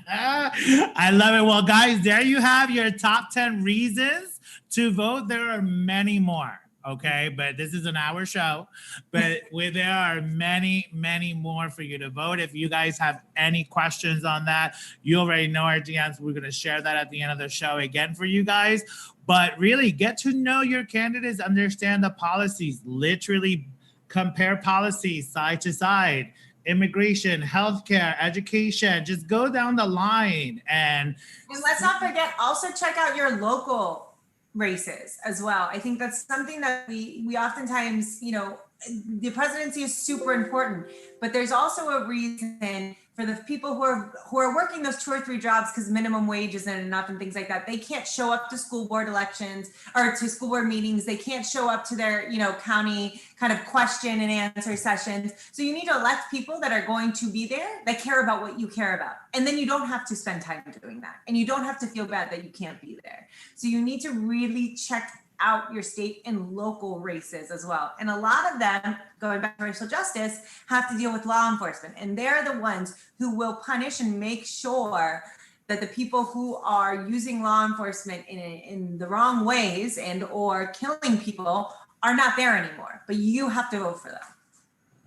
I love it. Well, guys, there you have your top 10 reasons to vote. There are many more. Okay, but this is an hour show, but there are many, many more for you to vote. If you guys have any questions on that, you already know our DMs. We're going to share that at the end of the show again for you guys. But really get to know your candidates, understand the policies, literally compare policies side to side, immigration, healthcare, education, just go down the line. And let's not forget, also check out your local races as well. I think that's something that we oftentimes, the presidency is super important, but there's also a reason for the people who are working those 2 or 3 jobs because minimum wage isn't enough and things like that. They can't show up to school board elections or to school board meetings. They can't show up to their, county kind of question and answer sessions. So you need to elect people that are going to be there, that care about what you care about. And then you don't have to spend time doing that. And you don't have to feel bad that you can't be there. So you need to really check out your state and local races as well. And a lot of them, going back to racial justice, have to deal with law enforcement. And they're the ones who will punish and make sure that the people who are using law enforcement in the wrong ways and or killing people are not there anymore. But you have to vote for them.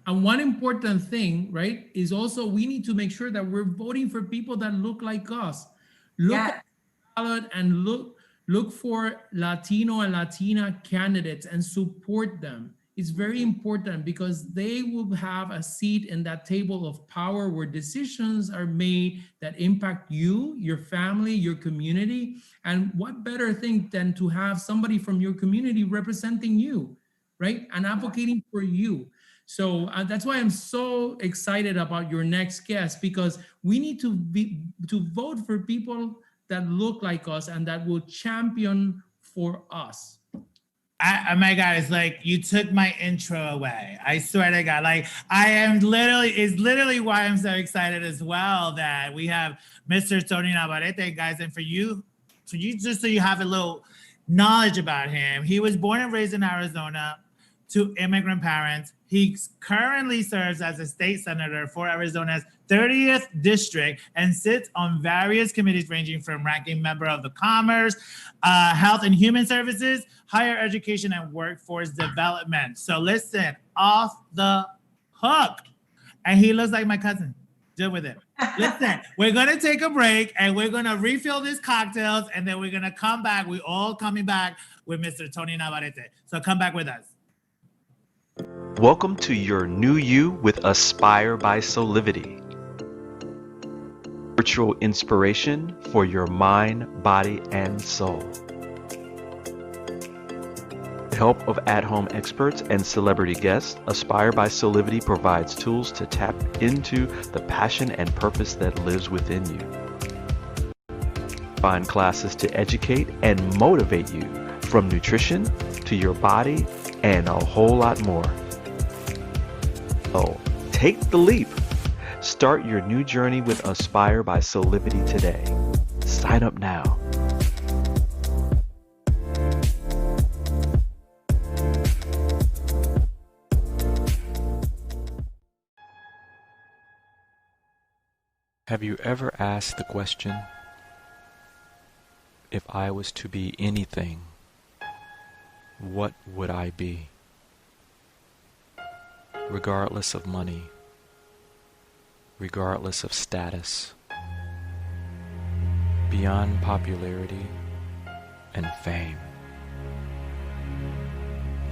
And one important thing, right, is also we need to make sure that we're voting for people that look like us. Look at the ballot and look for Latino and Latina candidates and support them. It's very important because they will have a seat in that table of power where decisions are made that impact you, your family, your community. And what better thing than to have somebody from your community representing you, right? And advocating for you. So that's why I'm so excited about your next guest, because we need to vote for people that look like us and that will champion for us. Oh my God, it's like you took my intro away. I swear to God, like it's literally why I'm so excited as well that we have Mr. Tony Navarrette, guys. And for you, just so you have a little knowledge about him, he was born and raised in Arizona to immigrant parents. He currently serves as a state senator for Arizona's 30th district and sits on various committees ranging from ranking member of the Commerce, Health and Human Services, Higher Education and Workforce Development. So listen, off the hook. And he looks like my cousin. Deal with it. Listen, we're going to take a break and we're going to refill these cocktails and then we're going to come back. We're all coming back with Mr. Tony Navarrette. So come back with us. Welcome to your new you with Aspire by Solivity. Virtual inspiration for your mind, body, and soul. With the help of at-home experts and celebrity guests, Aspire by Solivity provides tools to tap into the passion and purpose that lives within you. Find classes to educate and motivate you, from nutrition to your body and a whole lot more. So, take the leap. Start your new journey with Aspire by Solivity today. Sign up now. Have you ever asked the question, if I was to be anything, what would I be? Regardless of money, regardless of status, beyond popularity and fame,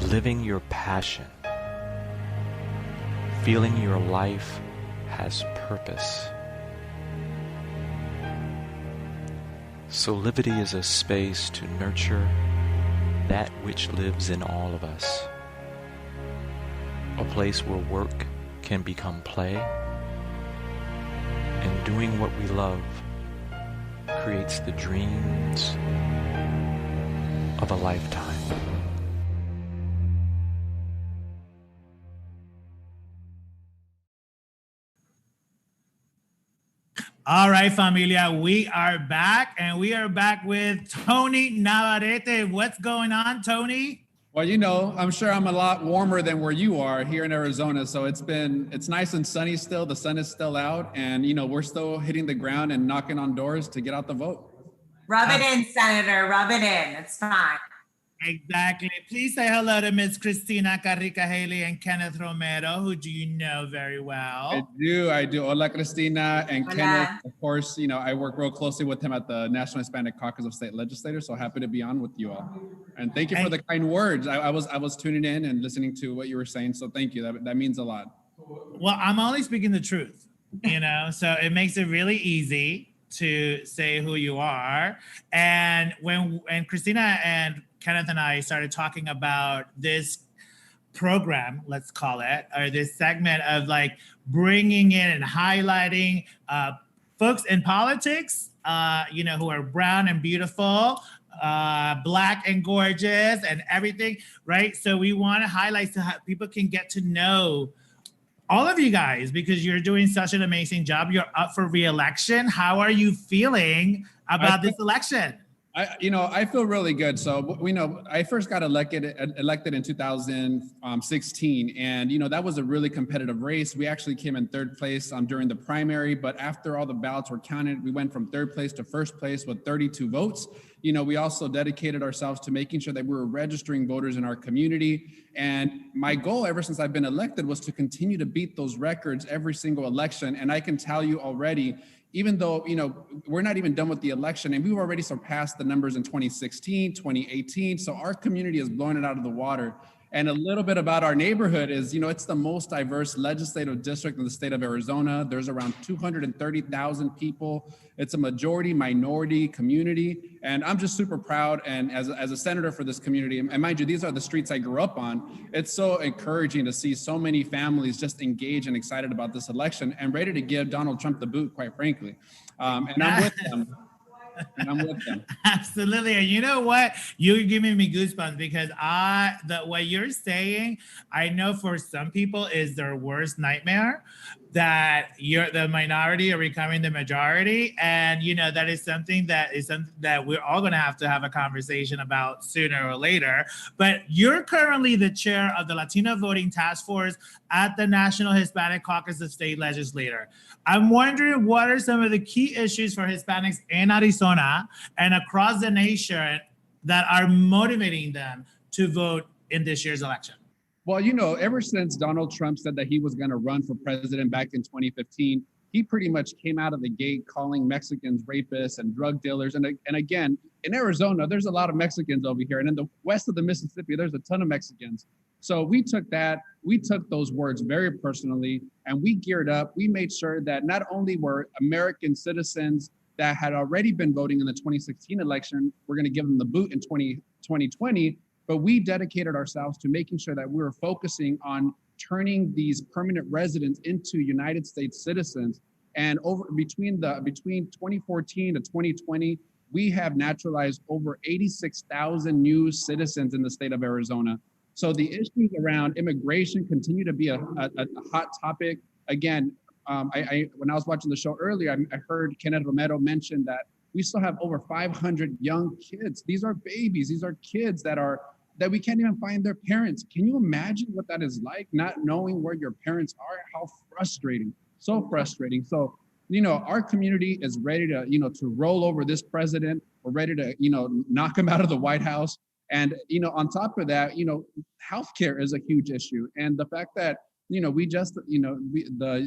living your passion, feeling your life has purpose. Solivity is a space to nurture that which lives in all of us. A place where work can become play, and doing what we love creates the dreams of a lifetime. All right, familia, we are back, and we are back with Tony Navarrette. What's going on, Tony? Well, you know, I'm sure I'm a lot warmer than where you are here in Arizona. So it's nice and sunny still. The sun is still out, and you know, we're still hitting the ground and knocking on doors to get out the vote. Rub it in, Senator. Rub it in. It's fine. Exactly. Please say hello to Miss Christina, Carrica-Haley, and Kenneth Romero, who do you know very well. I do. Hola, Christina and Kenneth. Of course, you know, I work real closely with him at the National Hispanic Caucus of State Legislators, so happy to be on with you all. And thank you for the kind words. I was tuning in and listening to what you were saying, so thank you. That means a lot. Well, I'm only speaking the truth, you know, so it makes it really easy to say who you are. And when Christina and Kenneth and I started talking about this program, let's call it, or this segment of like bringing in and highlighting folks in politics, you know, who are brown and beautiful, Black and gorgeous and everything, right? So we want to highlight so people can get to know all of you guys, because you're doing such an amazing job. You're up for re-election. How are you feeling about this election? I feel really good. So we know I first got elected in 2016, and that was a really competitive race. We actually came in third place during the primary, but after all the ballots were counted, we went from third place to first place with 32 votes. We also dedicated ourselves to making sure that we were registering voters in our community. And my goal ever since I've been elected was to continue to beat those records every single election. And I can tell you already, even though, we're not even done with the election, and we've already surpassed the numbers in 2016, 2018. So our community is blowing it out of the water. And a little bit about our neighborhood is, it's the most diverse legislative district in the state of Arizona. There's around 230,000 people. It's a majority minority community. And I'm just super proud. And as a senator for this community, and mind you, these are the streets I grew up on. It's so encouraging to see so many families just engaged and excited about this election and ready to give Donald Trump the boot, quite frankly. And I'm with them. And I'm with them. Absolutely. And you know what? You're giving me goosebumps because what you're saying, I know for some people is their worst nightmare, that you're the minority are becoming the majority. And, that is something that we're all going to have a conversation about sooner or later. But you're currently the chair of the Latino Voting Task Force at the National Hispanic Caucus of State Legislature. I'm wondering, what are some of the key issues for Hispanics in Arizona and across the nation that are motivating them to vote in this year's election? Well, ever since Donald Trump said that he was going to run for president back in 2015, he pretty much came out of the gate calling Mexicans rapists and drug dealers. And again, in Arizona, there's a lot of Mexicans over here. And in the west of the Mississippi, there's a ton of Mexicans. So we took those words very personally, and we geared up. We made sure that not only were American citizens that had already been voting in the 2016 election, we're going to give them the boot in 2020, but we dedicated ourselves to making sure that we were focusing on turning these permanent residents into United States citizens. And between 2014 to 2020, we have naturalized over 86,000 new citizens in the state of Arizona. So the issues around immigration continue to be a hot topic. Again, when I was watching the show earlier, I heard Kenneth Romero mention that we still have over 500 young kids. These are babies. These are kids that we can't even find their parents. Can you imagine what that is like, not knowing where your parents are? How frustrating, so frustrating. So, our community is ready to, to roll over this president. We're ready to, knock him out of the White House. And, on top of that, healthcare is a huge issue. And the fact that, the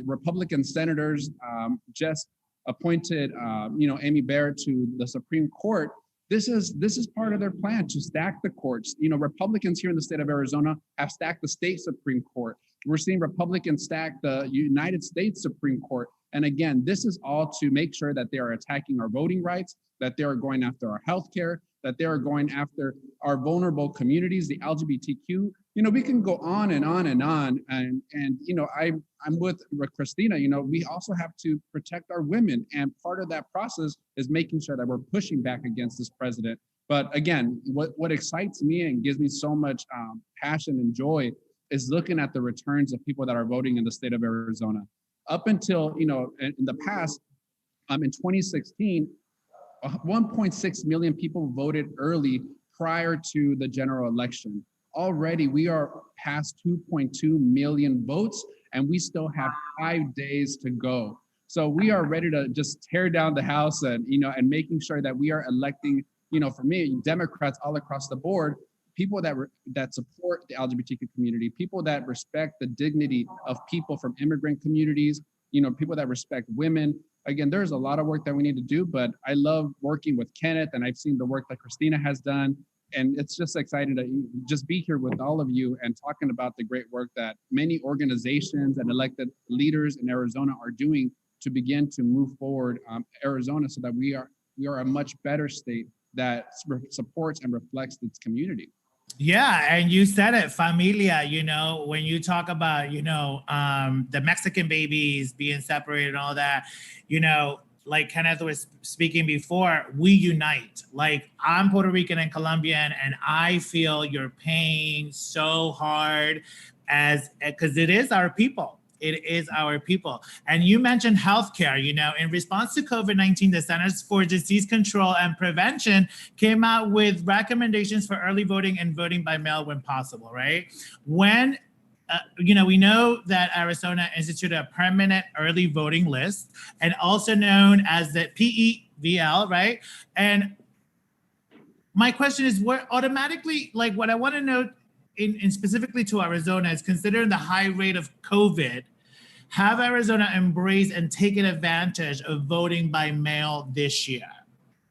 Republican senators just appointed, Amy Barrett to the Supreme Court. This is part of their plan to stack the courts. Republicans here in the state of Arizona have stacked the state Supreme Court. We're seeing Republicans stack the United States Supreme Court. And again, this is all to make sure that they are attacking our voting rights, that they are going after our healthcare, that they are going after our vulnerable communities, the LGBTQ. We can go on and on and on. And I'm with Christina. We also have to protect our women. And part of that process is making sure that we're pushing back against this president. But again, what excites me and gives me so much passion and joy is looking at the returns of people that are voting in the state of Arizona. Up until, in the past, in 2016, 1.6 million people voted early prior to the general election. Already, we are past 2.2 million votes, and we still have 5 days to go. So we are ready to just tear down the House and, and making sure that we are electing, for me, Democrats all across the board, people that support the LGBTQ community, people that respect the dignity of people from immigrant communities, people that respect women. Again, there's a lot of work that we need to do, but I love working with Kenneth, and I've seen the work that Christina has done. And it's just exciting to just be here with all of you and talking about the great work that many organizations and elected leaders in Arizona are doing to begin to move forward Arizona so that we are a much better state that supports and reflects its community. Yeah, and you said it, familia, when you talk about, the Mexican babies being separated and all that, like Kenneth was speaking before, we unite. Like, I'm Puerto Rican and Colombian, and I feel your pain so hard because it is our people. it is our people. And you mentioned healthcare. In response to COVID-19, the Centers for Disease Control and Prevention came out with recommendations for early voting and voting by mail when possible, right? When we know that Arizona instituted a permanent early voting list, and also known as the PEVL, right? And my question is, what I want to know in specifically to Arizona is, considering the high rate of COVID, have Arizona embraced and taken advantage of voting by mail this year?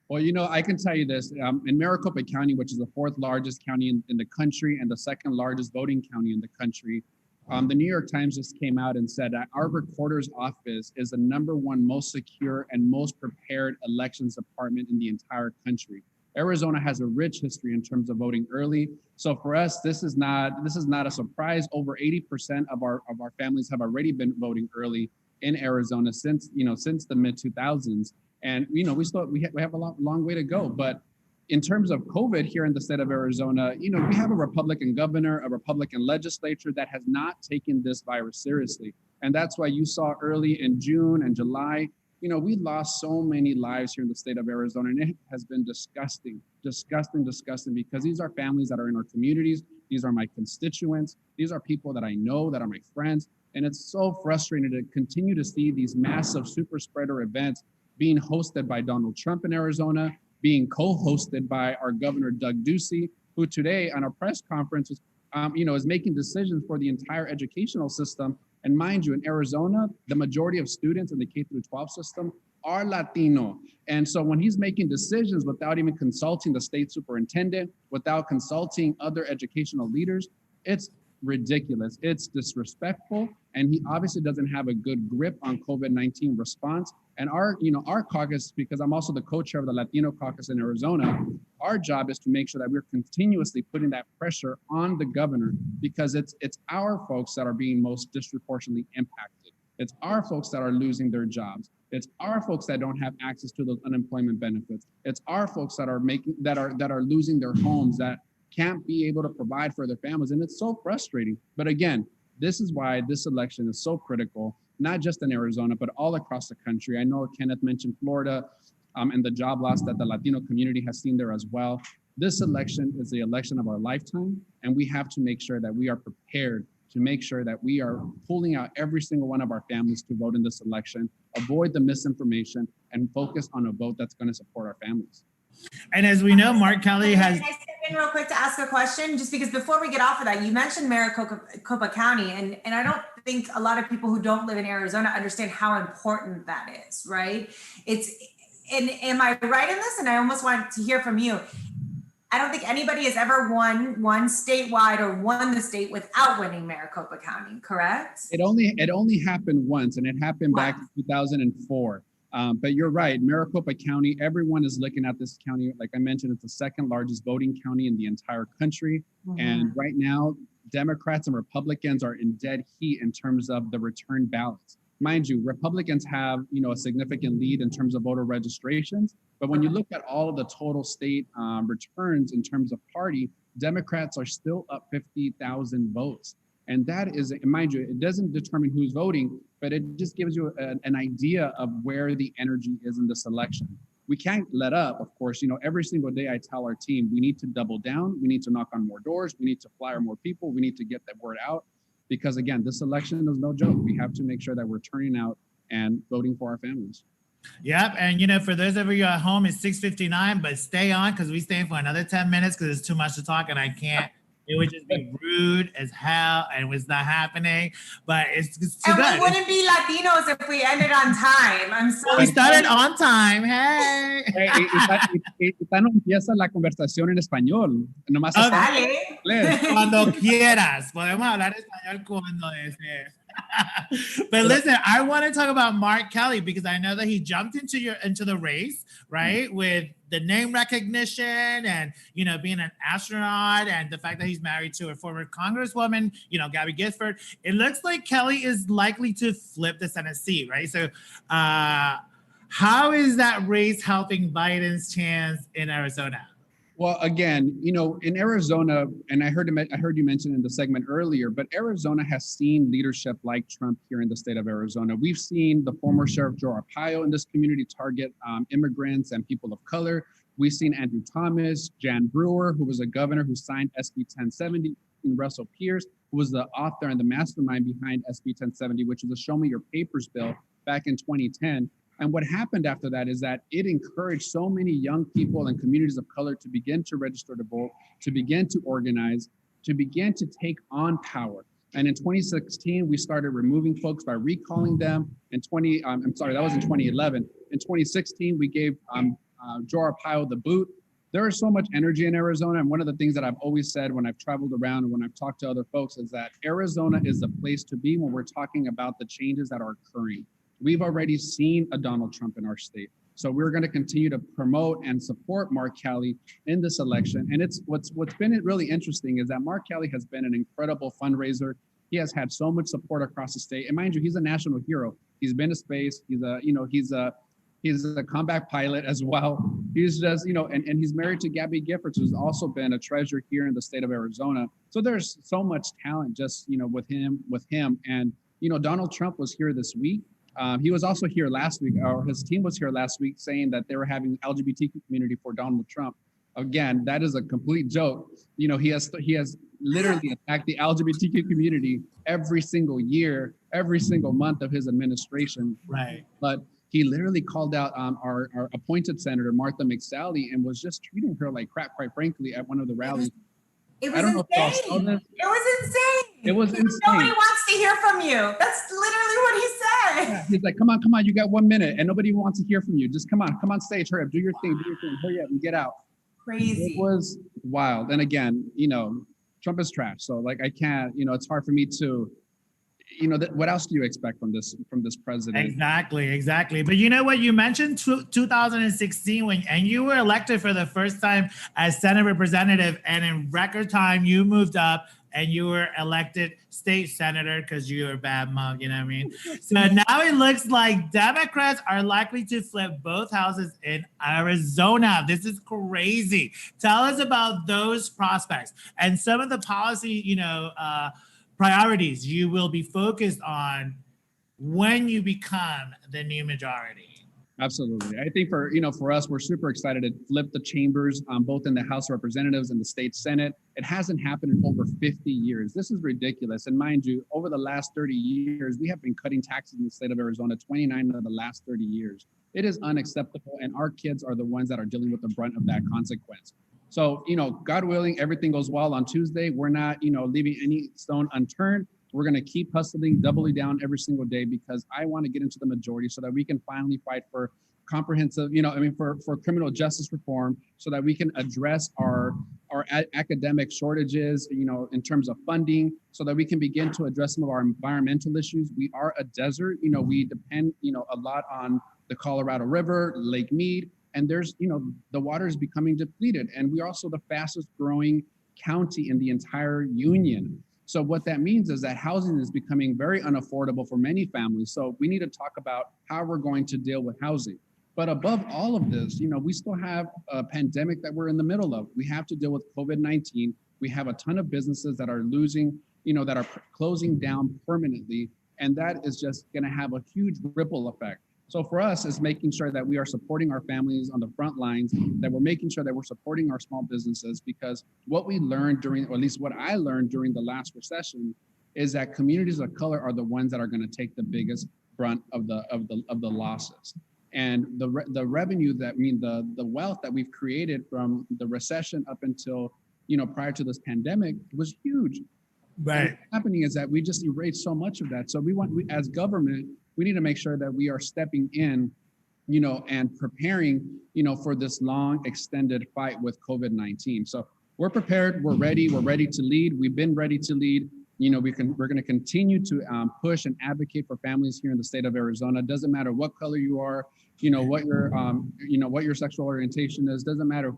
Well, I can tell you this, in Maricopa County, which is the fourth largest county in the country and the second largest voting county in the country, the New York Times just came out and said that our recorder's office is the #1 most secure and most prepared elections department in the entire country. Arizona has a rich history in terms of voting early. So for us, this is not a surprise. Over 80% of our families have already been voting early in Arizona since the mid 2000s. And we have a long way to go. But in terms of COVID here in the state of Arizona, we have a Republican governor, a Republican legislature that has not taken this virus seriously. And that's why you saw early in June and July, we lost so many lives here in the state of Arizona, and it has been disgusting, because these are families that are in our communities. These are my constituents. These are people that I know, that are my friends. And it's so frustrating to continue to see these massive super spreader events being hosted by Donald Trump in Arizona, being co-hosted by our governor, Doug Ducey, who today on our press conference is making decisions for the entire educational system. And mind you, in Arizona, the majority of students in the K-12 system are Latino. And so when he's making decisions without even consulting the state superintendent, without consulting other educational leaders, it's ridiculous. It's disrespectful. And he obviously doesn't have a good grip on COVID-19 response. And our caucus, because I'm also the co-chair of the Latino caucus in Arizona, our job is to make sure that we're continuously putting that pressure on the governor, because it's our folks that are being most disproportionately impacted. It's our folks that are losing their jobs. It's our folks that don't have access to those unemployment benefits. It's our folks that are losing their homes, that can't be able to provide for their families. And it's so frustrating. But again, this is why this election is so critical, not just in Arizona, but all across the country. I know Kenneth mentioned Florida and the job loss that the Latino community has seen there as well. This election is the election of our lifetime, and we have to make sure that we are prepared to make sure that we are pulling out every single one of our families to vote in this election, avoid the misinformation, and focus on a vote that's going to support our families. And as we know, Mark Kelly has... Can I step in real quick to ask a question? Just because before we get off of that, you mentioned Maricopa County, and I don't think a lot of people who don't live in Arizona understand how important that is, right? And am I right in this? And I almost want to hear from you. I don't think anybody has ever won statewide or won the state without winning Maricopa County, correct? It only happened once, and it happened back in 2004. But you're right, Maricopa County, everyone is looking at this county. Like I mentioned, it's the second largest voting county in the entire country. Mm-hmm. And right now, Democrats and Republicans are in dead heat in terms of the return ballots. Mind you, Republicans have, a significant lead in terms of voter registrations. But when you look at all of the total state returns in terms of party, Democrats are still up 50,000 votes. And that is, mind you, it doesn't determine who's voting, but it just gives you an idea of where the energy is in this election. We can't let up, of course. Every single day I tell our team, we need to double down. We need to knock on more doors. We need to flyer more people. We need to get that word out. Because again, this election is no joke. We have to make sure that we're turning out and voting for our families. Yep. And, for those of you at home, it's 6:59, but stay on because we stay for another 10 minutes because it's too much to talk and I can't. It would just be rude as hell and it was not happening, but it's too good. And we wouldn't be Latinos if we ended on time. I'm sorry. We started on time. Hey. Esta no empieza la conversación en español. Nomás Dale. Cuando quieras. Podemos hablar español cuando desees. But listen, I want to talk about Mark Kelly because I know that he jumped into the race, right? With the name recognition and, being an astronaut and the fact that he's married to a former congresswoman, Gabby Gifford. It looks like Kelly is likely to flip the Senate seat, right? So how is that race helping Biden's chance in Arizona? Well, again, in Arizona, and I heard you mention in the segment earlier, but Arizona has seen leadership like Trump here in the state of Arizona. We've seen the former Sheriff Joe Arpaio in this community target immigrants and people of color. We've seen Andrew Thomas, Jan Brewer, who was a governor who signed SB 1070, and Russell Pierce, who was the author and the mastermind behind SB 1070, which is a Show Me Your Papers bill back in 2010. And what happened after that is that it encouraged so many young people and communities of color to begin to register to vote, to begin to organize, to begin to take on power. And in 2016, we started removing folks by recalling them. That was in 2011. In 2016, we gave Joe Arpaio the boot. There is so much energy in Arizona. And one of the things that I've always said when I've traveled around and when I've talked to other folks is that Arizona is the place to be when we're talking about the changes that are occurring. We've already seen a Donald Trump in our state. So we're going to continue to promote and support Mark Kelly in this election. And it's what's been really interesting is that Mark Kelly has been an incredible fundraiser. He has had so much support across the state. And mind you, he's a national hero. He's been to space. He's a combat pilot as well. He's just, and he's married to Gabby Giffords, who's also been a treasure here in the state of Arizona. So there's so much talent just, with him. And, Donald Trump was here this week. He was also here last week, or his team was here last week saying that they were having LGBTQ community for Donald Trump. Again, that is a complete joke. He has literally attacked the LGBTQ community every single year, every single month of his administration. Right. But he literally called out our appointed senator, Martha McSally, and was just treating her like crap, quite frankly, at one of the rallies. It was insane. It was insane. Nobody wants to hear from you. That's literally what he said. Yeah, he's like, come on, you got 1 minute, and nobody wants to hear from you. Just come on stage, hurry up, do your thing, hurry up and get out. Crazy. It was wild. And again, Trump is trash. So like, I can't, it's hard for me to, what else do you expect from this president? Exactly. But you know what? You mentioned 2016 and you were elected for the first time as Senate representative, and in record time you moved up and you were elected state senator because you're a bad mug, you know what I mean? So now it looks like Democrats are likely to flip both houses in Arizona. This is crazy. Tell us about those prospects and some of the policy, priorities you will be focused on when you become the new majority. Absolutely. I think for us, we're super excited to flip the chambers, both in the House of Representatives and the state Senate. It hasn't happened in over 50 years. This is ridiculous. And mind you, over the last 30 years, we have been cutting taxes in the state of Arizona, 29 of the last 30 years. It is unacceptable. And our kids are the ones that are dealing with the brunt of that consequence. So, God willing, everything goes well on Tuesday. We're not, leaving any stone unturned. We're going to keep hustling, doubling down every single day because I want to get into the majority so that we can finally fight for comprehensive, for criminal justice reform so that we can address our academic shortages, in terms of funding, so that we can begin to address some of our environmental issues. We are a desert, we depend, a lot on the Colorado River, Lake Mead. And there's, the water is becoming depleted. And we are also the fastest growing county in the entire union. So what that means is that housing is becoming very unaffordable for many families. So we need to talk about how we're going to deal with housing. But above all of this, we still have a pandemic that we're in the middle of. We have to deal with COVID-19. We have a ton of businesses that are losing, that are closing down permanently. And that is just going to have a huge ripple effect. So for us, is making sure that we are supporting our families on the front lines, that we're making sure that we're supporting our small businesses, because what we learned or at least what I learned during the last recession, is that communities of color are the ones that are going to take the biggest brunt of the losses. And the revenue the wealth that we've created from the recession up until prior to this pandemic was huge. Right. What's happening is that we just erased so much of that. So we as government, we need to make sure that we are stepping in, and preparing, for this long extended fight with COVID-19. So we're prepared, we're ready to lead. We've been ready to lead. We're going to continue to push and advocate for families here in the state of Arizona. It doesn't matter what color you are, what your sexual orientation is, doesn't matter,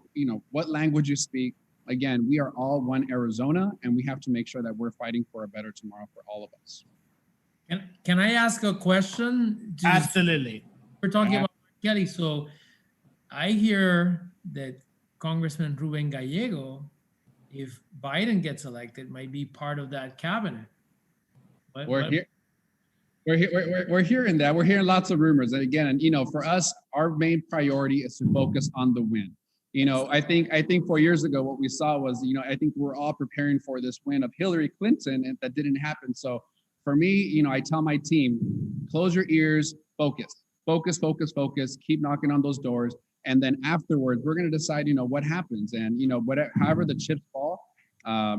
what language you speak. Again, we are all one Arizona, and we have to make sure that we're fighting for a better tomorrow for all of us. Can I ask a question? Absolutely. We're talking about Kelly. So I hear that Congressman Ruben Gallego, if Biden gets elected, might be part of that cabinet. We're hearing that. We're hearing lots of rumors. And again, you know, for us, our main priority is to focus on the win. You know, I think 4 years ago, what we saw was, you know, I think we're all preparing for this win of Hillary Clinton, and that didn't happen. So for me, you know, I tell my team, close your ears, focus, keep knocking on those doors. And then afterwards, we're going to decide, you know, what happens. And, you know, however the chips fall,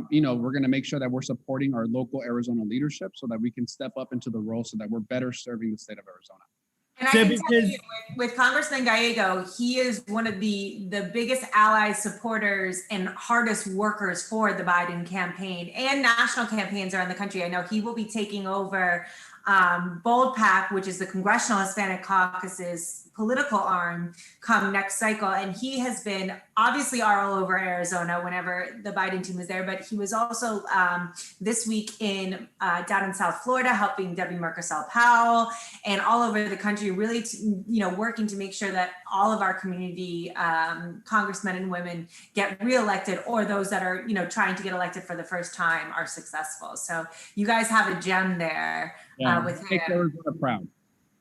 you know, we're going to make sure that we're supporting our local Arizona leadership so that we can step up into the role so that we're better serving the state of Arizona. And I can tell you, with Congressman Gallego, he is one of the biggest allies, supporters, and hardest workers for the Biden campaign and national campaigns around the country. I know he will be taking over Bold PAC, which is the Congressional Hispanic Caucus's political arm, come next cycle. And he has been obviously all over Arizona whenever the Biden team was there, but he was also this week down in South Florida, helping Debbie Mercosal-Powell, and all over the country, really, working to make sure that all of our community congressmen and women get reelected, or those that are, trying to get elected for the first time are successful. So you guys have a gem there with him. Arizona proud.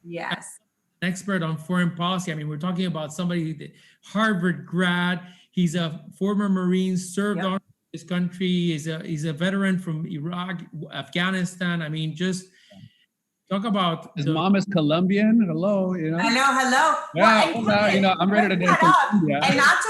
Yes. An expert on foreign policy. I mean, we're talking about somebody, that Harvard grad. He's a former Marine, served on his country. He's a veteran from Iraq, Afghanistan. I mean, just talk about his mom is Colombian. Hello, I know. Hello. Yeah, well, I'm ready to dance in Colombia. And not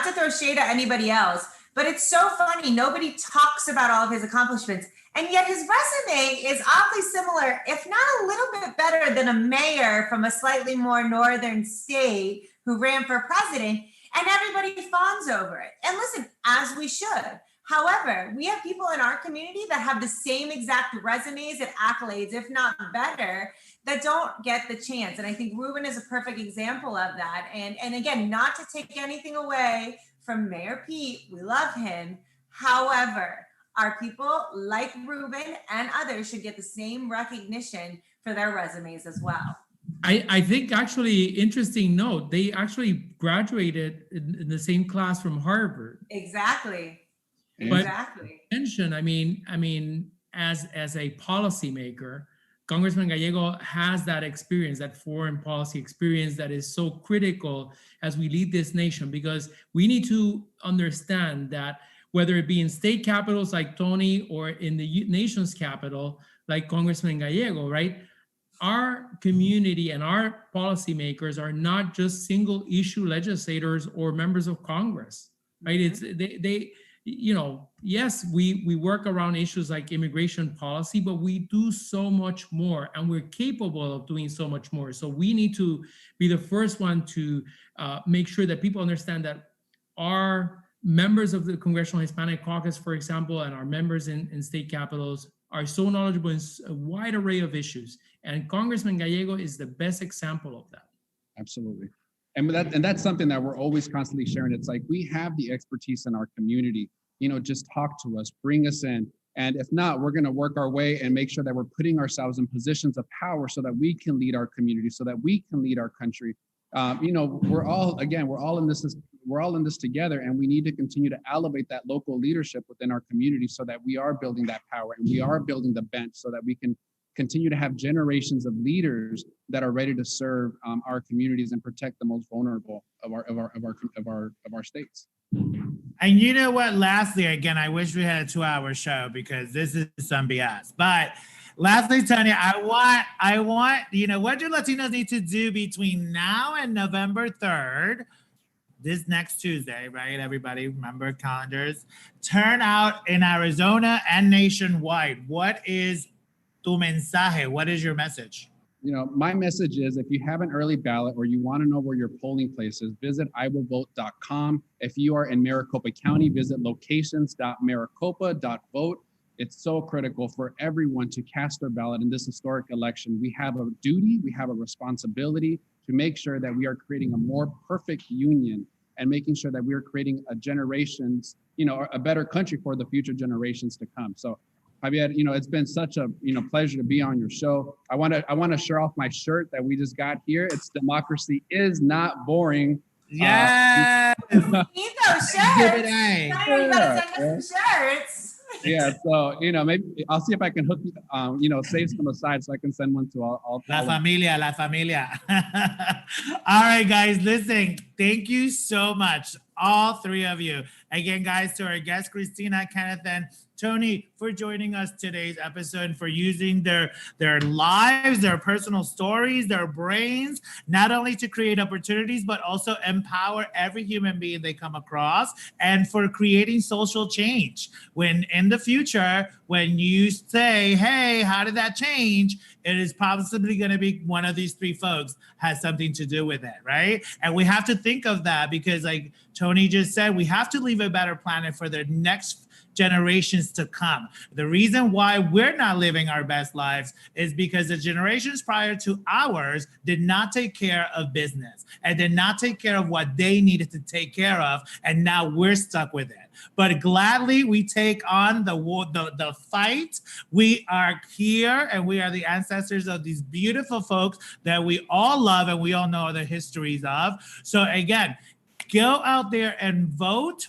to throw shade at anybody else, but it's so funny. Nobody talks about all of his accomplishments. And yet his resume is oddly similar, if not a little bit better, than a mayor from a slightly more northern state who ran for president, and everybody fawns over it. And listen, as we should. However, we have people in our community that have the same exact resumes and accolades, if not better, that don't get the chance. And I think Ruben is a perfect example of that. And again, not to take anything away from Mayor Pete, we love him. However, our people like Ruben and others should get the same recognition for their resumes as well. I think actually, interesting note, they actually graduated in the same class from Harvard. Exactly. But exactly. Mention, I mean, as a policymaker, Congressman Gallego has that experience, that foreign policy experience that is so critical as we lead this nation, because we need to understand that whether it be in state capitals like Tony or in the nation's capital like Congressman Gallego, right? Our community and our policymakers are not just single issue legislators or members of Congress, right? It's they yes, we work around issues like immigration policy, but we do so much more, and we're capable of doing so much more. So we need to be the first one to make sure that people understand that our members of the Congressional Hispanic Caucus, for example, and our members in state capitals are so knowledgeable in a wide array of issues. And Congressman Gallego is the best example of that. Absolutely. And that's something that we're always constantly sharing. It's like, we have the expertise in our community, just talk to us, bring us in. And if not, we're going to work our way and make sure that we're putting ourselves in positions of power so that we can lead our community, so that we can lead our country. We're all in this together, and we need to continue to elevate that local leadership within our community so that we are building that power and we are building the bench so that we can continue to have generations of leaders that are ready to serve our communities and protect the most vulnerable of our states. And you know what? Lastly, again, I wish we had a 2-hour show because this is some BS. But lastly, Tony, I want, what do Latinos need to do between now and November 3rd? This next Tuesday, right? Everybody remember calendars. Turn out in Arizona and nationwide. What is tu mensaje? What is your message? My message is, if you have an early ballot or you want to know where your polling place is, visit iwillvote.com. If you are in Maricopa County, visit locations.maricopa.vote. It's so critical for everyone to cast their ballot in this historic election. We have a duty, we have a responsibility to make sure that we are creating a more perfect union and making sure that we are creating a better country for the future generations to come. So Javier, it's been such a pleasure to be on your show. I want to show off my shirt that we just got here. It's "Democracy is not boring." Yes. Need those shirts. Give it A. You gotta send us some shirts. Yeah, so maybe I'll see if I can hook save some aside so I can send one to all. La familia. All right, guys, listen, thank you so much, all three of you. Again, guys, to our guests, Christina, Kenneth, and Tony, for joining us today's episode and for using their lives, their personal stories, their brains, not only to create opportunities, but also empower every human being they come across, and for creating social change. When in the future, when you say, hey, how did that change? It is possibly going to be one of these three folks has something to do with it, right? And we have to think of that because, like Tony just said, we have to leave a better planet for the next generations to come. The reason why we're not living our best lives is because the generations prior to ours did not take care of business and did not take care of what they needed to take care of, and now we're stuck with it. But gladly we take on the fight. We are here, and we are the ancestors of these beautiful folks that we all love and we all know the histories of. So again, go out there and vote.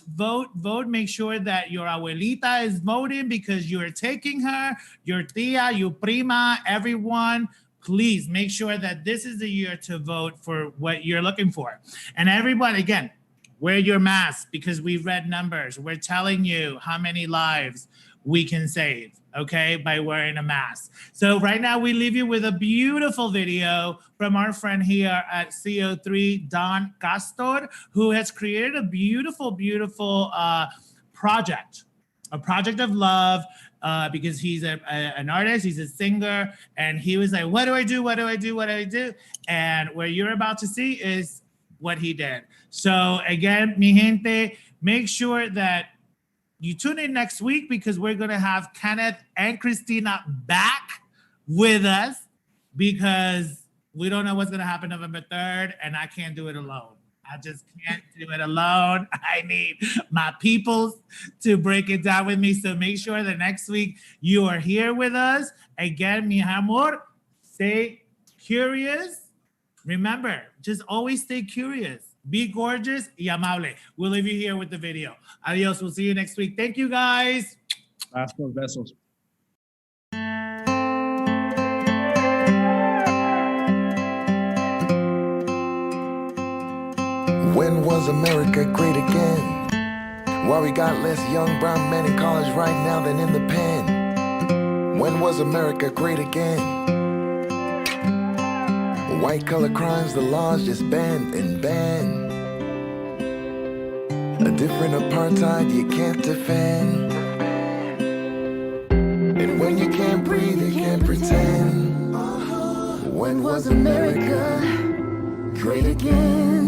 Make sure that your abuelita is voting because you're taking her, your tia, your prima, everyone. Please make sure that this is the year to vote for what you're looking for. And everyone, again, wear your mask because we've read numbers. We're telling you how many lives we can save, okay, by wearing a mask. So right now we leave you with a beautiful video from our friend here at CO3, Don Castor, who has created a beautiful project, a project of love, because he's an artist, he's a singer, and he was like, what do I do? And what you're about to see is what he did. So again, mi gente, make sure that you tune in next week because we're going to have Kenneth and Christina back with us because we don't know what's going to happen November 3rd, and I can't do it alone. I just can't do it alone. I need my peoples to break it down with me. So make sure that next week you are here with us. Again, mi amor, stay curious. Remember, just always stay curious. Be gorgeous y amable. We'll leave you here with the video. Adios. We'll see you next week. Thank you, guys. Besos, besos. When was America great again? Why we got less young brown men in college right now than in the pen? When was America great again? White collar crimes, the laws just banned and banned. A different apartheid you can't defend. And when you can't breathe, you can't pretend. When was America great again?